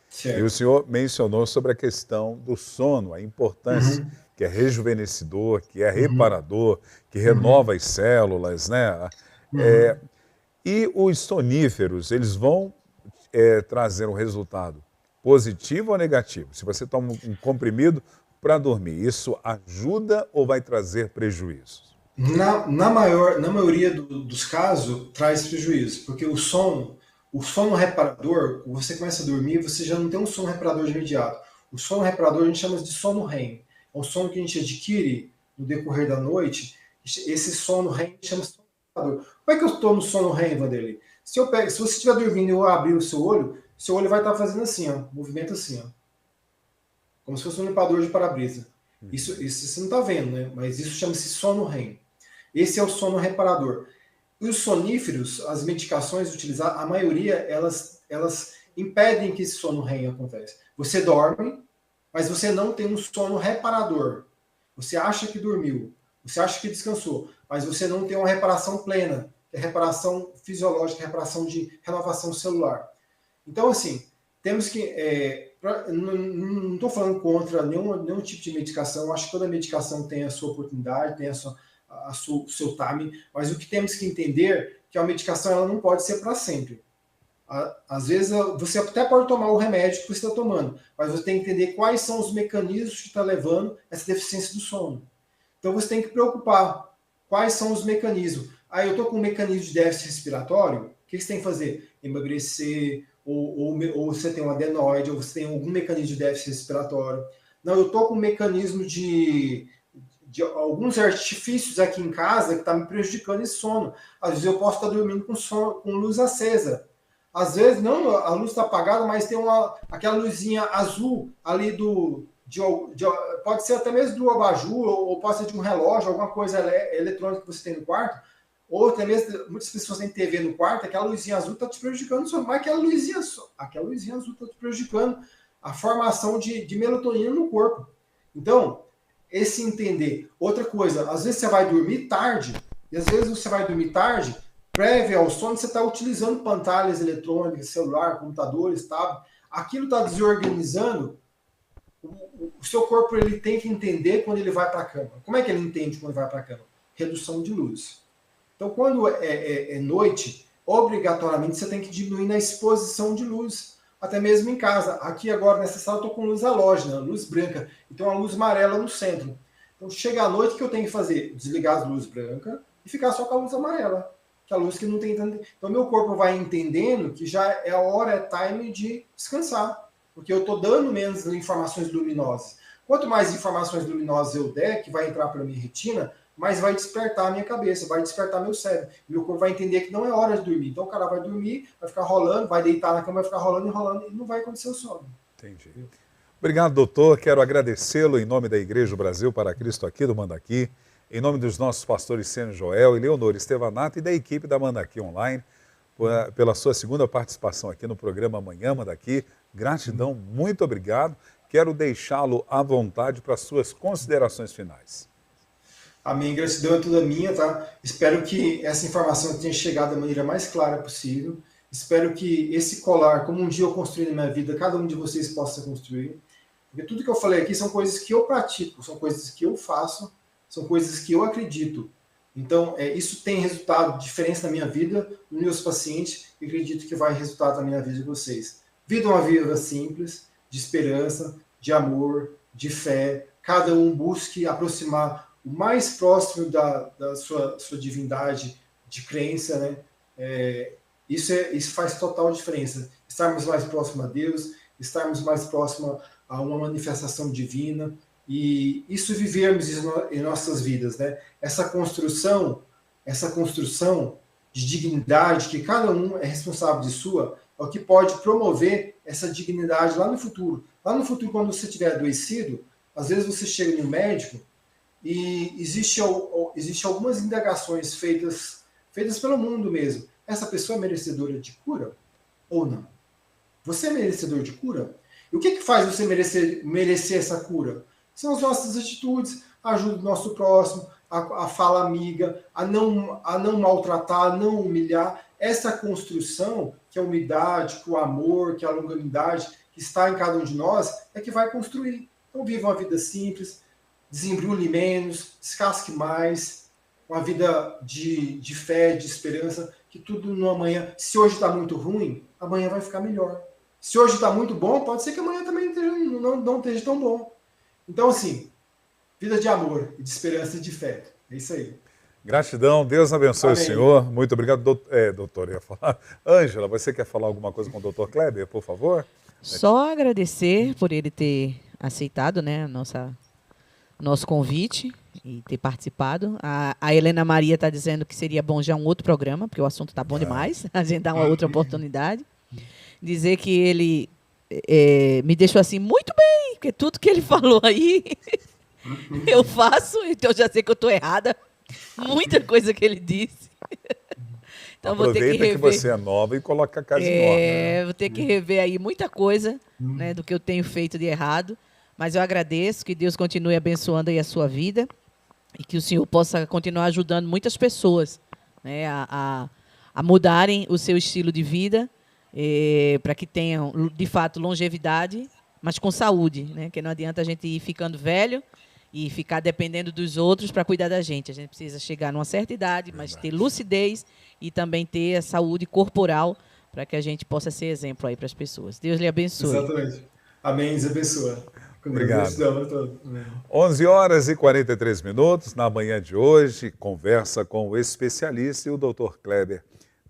Certo. E o senhor mencionou sobre a questão do sono, a importância, que é rejuvenescedor, que é reparador, que renova as células, né? E os soníferos, eles vão trazer um resultado positivo ou negativo? Se você toma um comprimido para dormir, isso ajuda ou vai trazer prejuízos? Na maioria dos casos, traz prejuízo, porque o sono reparador, você começa a dormir, você já não tem um sono reparador de imediato. O sono reparador a gente chama de sono REM. É um sono que a gente adquire no decorrer da noite. Esse sono REM chama de sono reparador. Como é que eu estou no sono REM, Vanderlei? Se você estiver dormindo e eu abrir o seu olho vai estar fazendo assim, ó, movimento assim, ó, como se fosse um limpador de para-brisa. Isso você não está vendo, né? Mas isso chama-se sono REM. Esse é o sono reparador. E os soníferos, as medicações utilizadas, a maioria, elas impedem que esse sono REM aconteça. Você dorme, mas você não tem um sono reparador. Você acha que dormiu, você acha que descansou, mas você não tem uma reparação plena, que é reparação fisiológica, reparação de renovação celular. Então, assim, temos que... não estou falando contra nenhum tipo de medicação, acho que toda medicação tem a sua oportunidade, tem o seu time, mas o que temos que entender é que a medicação ela não pode ser para sempre. Às vezes você até pode tomar o remédio que você está tomando, mas você tem que entender quais são os mecanismos que estão levando essa deficiência do sono. Então você tem que preocupar quais são os mecanismos. Eu estou com um mecanismo de déficit respiratório, o que você tem que fazer? Emagrecer, ou você tem um adenoide, ou você tem algum mecanismo de déficit respiratório. Não, eu estou com um mecanismo de alguns artifícios aqui em casa que está me prejudicando esse sono. Às vezes eu posso estar dormindo com luz acesa. Às vezes, não, a luz está apagada, mas tem aquela luzinha azul ali pode ser até mesmo do abajur, ou pode ser de um relógio, alguma coisa eletrônica que você tem no quarto, ou até mesmo, muitas pessoas têm TV no quarto, aquela luzinha azul está te prejudicando o sono, mas aquela luzinha azul está te prejudicando a formação de melatonina no corpo. Então, esse entender. Outra coisa, às vezes você vai dormir tarde, e às vezes você vai dormir tarde, prévio ao sono, você está utilizando pantalhas eletrônicas, celular, computadores, tablet. Aquilo está desorganizando. O seu corpo ele tem que entender quando ele vai para a cama. Como é que ele entende quando vai para a cama? Redução de luz. Então, quando é noite, obrigatoriamente você tem que diminuir na exposição de luz. Até mesmo em casa. Aqui agora, nessa sala, eu estou com luz halógena, luz branca. Então, a luz amarela no centro. Então, chega à noite, o que eu tenho que fazer? Desligar as luzes brancas e ficar só com a luz amarela. Que é a luz que não tem tanto... Então, meu corpo vai entendendo que já é a hora, é time de descansar. Porque eu estou dando menos informações luminosas. Quanto mais informações luminosas eu der, que vai entrar pela minha retina, mais vai despertar a minha cabeça, vai despertar meu cérebro. Meu corpo vai entender que não é hora de dormir. Então o cara vai dormir, vai ficar rolando, vai deitar na cama, vai ficar rolando e rolando, e não vai acontecer o sono. Entendi. Obrigado, doutor. Quero agradecê-lo em nome da Igreja do Brasil para Cristo aqui do Mandaqui, em nome dos nossos pastores Sênio Joel e Leonor Estevanato e da equipe da Mandaqui Online, pela sua segunda participação aqui no programa Amanhã Mandaqui. Gratidão, muito obrigado. Quero deixá-lo à vontade para as suas considerações finais. Amém, gratidão é toda minha, tá? Espero que essa informação tenha chegado da maneira mais clara possível. Espero que esse colar, como um dia eu construí na minha vida, cada um de vocês possa construir. Porque tudo que eu falei aqui são coisas que eu pratico, são coisas que eu faço, são coisas que eu acredito. Então, isso tem resultado, diferença na minha vida, nos meus pacientes, e acredito que vai resultar também na vida de vocês. Vida uma vida simples, de esperança, de amor, de fé. Cada um busque aproximar o mais próximo da sua divindade de crença, né? Isso faz total diferença. Estarmos mais próximos a Deus, estarmos mais próximos a uma manifestação divina, e isso vivermos em nossas vidas, né? Essa construção de dignidade, que cada um é responsável de sua, é o que pode promover essa dignidade lá no futuro. Lá no futuro, quando você estiver adoecido, às vezes você chega no médico e existe algumas indagações feitas pelo mundo mesmo. Essa pessoa é merecedora de cura ou não? Você é merecedor de cura? E o que faz você merecer essa cura? São as nossas atitudes, a ajuda do nosso próximo, a fala amiga, a não maltratar, a não humilhar. Essa construção, que é a humildade, que o amor, que a longanimidade, que está em cada um de nós, é que vai construir. Então viva uma vida simples, desembrulhe menos, descasque mais, uma vida de fé, de esperança, que tudo no amanhã, se hoje está muito ruim, amanhã vai ficar melhor. Se hoje está muito bom, pode ser que amanhã também não esteja tão bom. Então, assim, vida de amor, de esperança e de fé. É isso aí. Gratidão, Deus abençoe Amém. o senhor. Muito obrigado, doutor. Ia falar. Ângela, você quer falar alguma coisa com o doutor Kleber, por favor? Só agradecer por ele ter aceitado, né, nosso convite e ter participado. A Helena Maria está dizendo que seria bom já um outro programa, porque o assunto está bom demais, a gente dá uma outra oportunidade. Dizer que ele me deixou assim muito bem, porque tudo que ele falou aí eu faço, então eu já sei que eu estou errada. Muita coisa que ele disse. Então vou ter que rever. Que você é nova e coloca a casa em ordem. Vou ter que rever aí muita coisa, né, do que eu tenho feito de errado. Mas eu agradeço, que Deus continue abençoando aí a sua vida e que o Senhor possa continuar ajudando muitas pessoas, né, a mudarem o seu estilo de vida, para que tenham, de fato, longevidade, mas com saúde, né? Porque não adianta a gente ir ficando velho e ficar dependendo dos outros para cuidar da gente. A gente precisa chegar numa certa idade, mas ter lucidez e também ter a saúde corporal para que a gente possa ser exemplo aí para as pessoas. Deus lhe abençoe. Exatamente. Amém, Deus abençoa. Obrigado. Gratidão a todos. Amém. 11 horas e 43 minutos, na manhã de hoje, conversa com o especialista e o Dr. Kleber,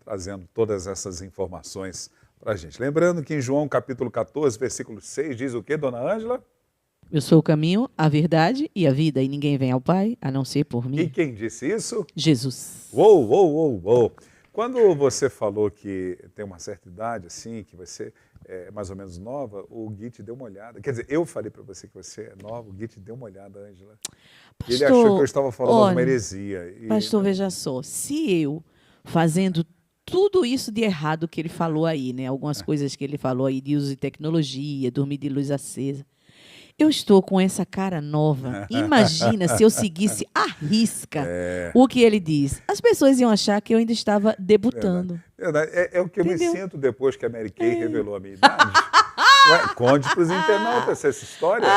trazendo todas essas informações para a gente. Lembrando que em João capítulo 14, versículo 6, diz o quê, dona Ângela? Eu sou o caminho, a verdade e a vida, e ninguém vem ao Pai a não ser por mim. E quem disse isso? Jesus. Uou. Quando você falou que tem uma certa idade, assim, que você é mais ou menos nova, o Gui te deu uma olhada. Quer dizer, eu falei para você que você é nova, o Gui te deu uma olhada, Ângela. Ele achou que eu estava falando uma heresia. Pastor, veja só, se eu, fazendo tudo isso de errado que ele falou aí, né? Algumas coisas que ele falou aí de uso de tecnologia, dormir de luz acesa, eu estou com essa cara nova. Imagina se eu seguisse à risca o que ele diz. As pessoas iam achar que eu ainda estava debutando. Verdade. É o que eu Entendeu? me sinto depois que a Mary Kay revelou a minha idade. Ué, conte para os internautas essa história.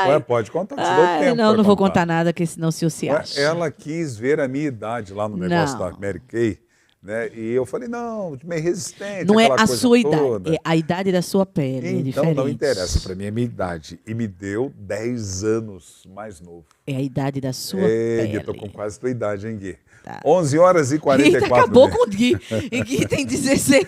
Ué, pode contar, te dou tempo. Não vou contar nada, porque senão o senhor se acha. Ela quis ver a minha idade lá no negócio da Mary Kay. Né? E eu falei, não, meio resistente. Não é a coisa sua toda. idade, é a idade da sua pele. É Então diferente. não interessa, para mim é minha idade. E me deu 10 anos mais novo. É a idade da sua pele. Gui, tô com quase tua idade, hein, Gui? Tá. 11 horas e 44 Eita, acabou minutos. com o Gui. E Gui tem 16.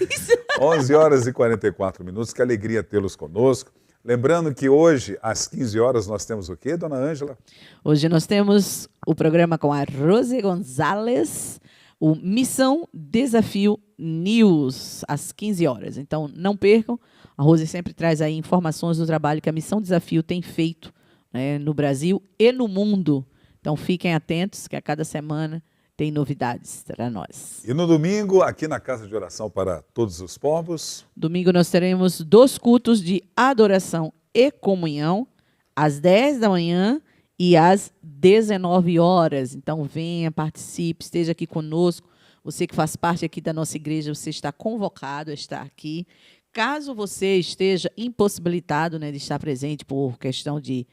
11 horas e 44 minutos, que alegria tê-los conosco. Lembrando que hoje, às 15 horas, nós temos o quê, dona Ângela? Hoje nós temos o programa com a Rose Gonzalez, o Missão Desafio News, às 15 horas. Então, não percam. A Rose sempre traz aí informações do trabalho que a Missão Desafio tem feito, né, no Brasil e no mundo. Então, fiquem atentos, que a cada semana tem novidades para nós. E no domingo, aqui na Casa de Oração para Todos os Povos. Domingo nós teremos 2 cultos de adoração e comunhão, às 10 da manhã e às 19 horas. Então, venha, participe, esteja aqui conosco. Você que faz parte aqui da nossa igreja, você está convocado a estar aqui. Caso você esteja impossibilitado, né, de estar presente por questão de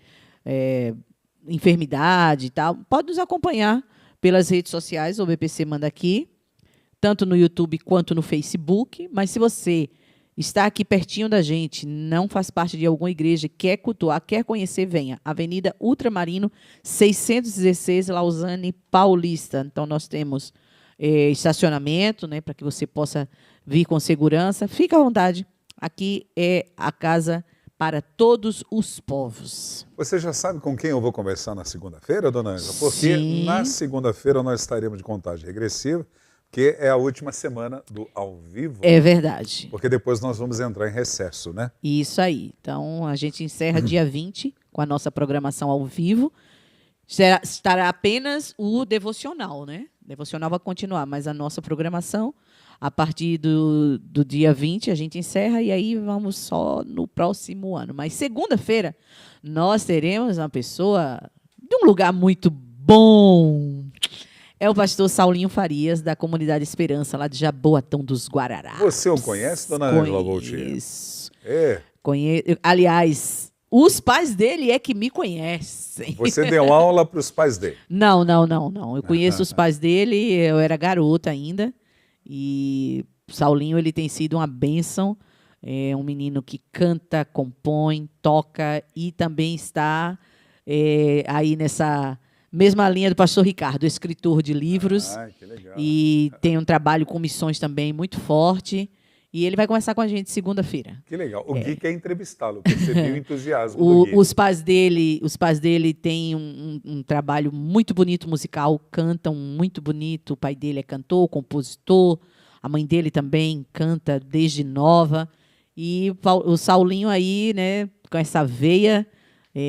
enfermidade e tal, pode nos acompanhar pelas redes sociais, o BPC Manda Aqui, tanto no YouTube quanto no Facebook. Mas se você está aqui pertinho da gente, não faz parte de alguma igreja, quer cultuar, quer conhecer, venha. Avenida Ultramarino, 616, Lausanne Paulista. Então, nós temos estacionamento, né, para que você possa vir com segurança. Fique à vontade. Aqui é a casa para todos os povos. Você já sabe com quem eu vou conversar na segunda-feira, dona Ângela? Porque Sim. na segunda-feira nós estaremos de contagem regressiva, que é a última semana do ao vivo. É verdade. Porque depois nós vamos entrar em recesso, né? Isso aí. Então, a gente encerra dia 20 com a nossa programação ao vivo. Estará apenas o devocional, né? O devocional vai continuar, mas a nossa programação, a partir do dia 20, a gente encerra e aí vamos só no próximo ano. Mas segunda-feira, nós teremos uma pessoa de um lugar muito bom. É o pastor Saulinho Farias, da Comunidade Esperança, lá de Jaboatão dos Guararapes. Você o conhece, dona Ângela Voltier? Conheço. É. Aliás, os pais dele é que me conhecem. Você deu aula para os pais dele? Não. Eu conheço os pais dele, eu era garota ainda. E o Saulinho, ele tem sido uma bênção. É um menino que canta, compõe, toca e também está aí nessa mesma linha do pastor Ricardo, escritor de livros. Que legal. E tem um trabalho com missões também muito forte. E ele vai conversar com a gente segunda-feira. Que legal. O Gui quer entrevistá-lo, percebi o entusiasmo do Gui. Os pais dele têm um trabalho muito bonito musical, cantam muito bonito. O pai dele é cantor, compositor. A mãe dele também canta desde nova. E o Saulinho aí, né, com essa veia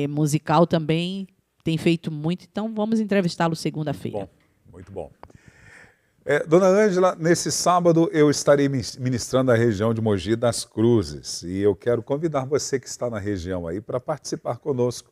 musical também, tem feito muito. Então, vamos entrevistá-lo segunda-feira. Bom, muito bom. Dona Ângela, nesse sábado eu estarei ministrando a região de Mogi das Cruzes e eu quero convidar você que está na região aí para participar conosco.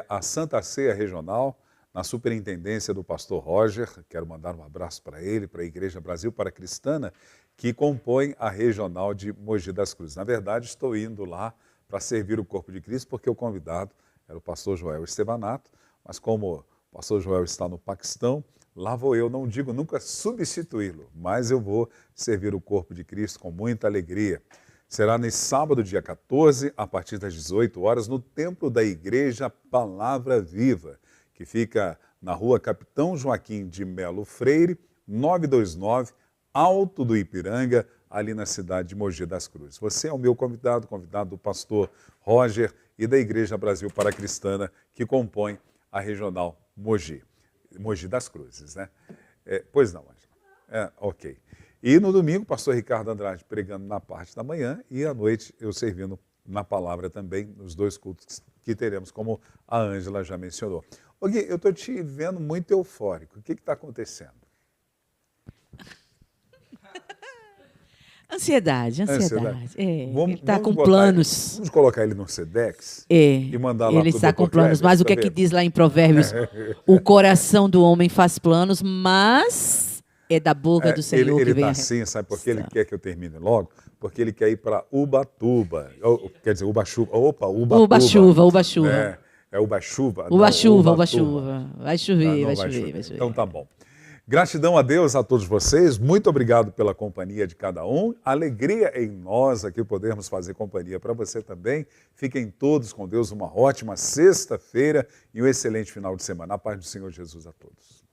A Santa Ceia Regional, na superintendência do pastor Roger. Quero mandar um abraço para ele, para a Igreja Brasil para Cristana, que compõe a regional de Mogi das Cruzes. Na verdade, estou indo lá para servir o corpo de Cristo, porque o convidado era o pastor Joel Estevanato, mas como o pastor Joel está no Paquistão, lá vou eu, não digo nunca substituí-lo, mas eu vou servir o corpo de Cristo com muita alegria. Será nesse sábado, dia 14, a partir das 18 horas, no Templo da Igreja Palavra Viva, que fica na rua Capitão Joaquim de Melo Freire, 929, Alto do Ipiranga, ali na cidade de Mogi das Cruzes. Você é o meu convidado do pastor Roger e da Igreja Brasil Paracristana, que compõe a regional Mogi das Cruzes, né? Pois não, Ângela. Ok. E no domingo, o pastor Ricardo Andrade pregando na parte da manhã e à noite eu servindo na palavra também, nos 2 cultos que teremos, como a Ângela já mencionou. Ô Gui, eu estou te vendo muito eufórico. O que está acontecendo? Ansiedade. Ele está com botar planos. Vamos colocar ele no Sedex e mandar lá ele pro está Dr. com planos, Kleber, mas o que tá é que vendo? diz lá em Provérbios? O coração do homem faz planos, mas é da boca do Senhor ele que vem está a assim, sabe por que ele quer que eu termine logo? Porque ele quer ir para Ubatuba. Quer dizer, Ubachuva. Opa, Ubatuba. Ubachuva. É Ubachuva? Ubachuva. Vai Não, chover, não vai vai chover. chover. Então tá bom. Gratidão a Deus, a todos vocês. Muito obrigado pela companhia de cada um. Alegria em nós aqui podermos fazer companhia para você também. Fiquem todos com Deus. Uma ótima sexta-feira e um excelente final de semana. A paz do Senhor Jesus a todos.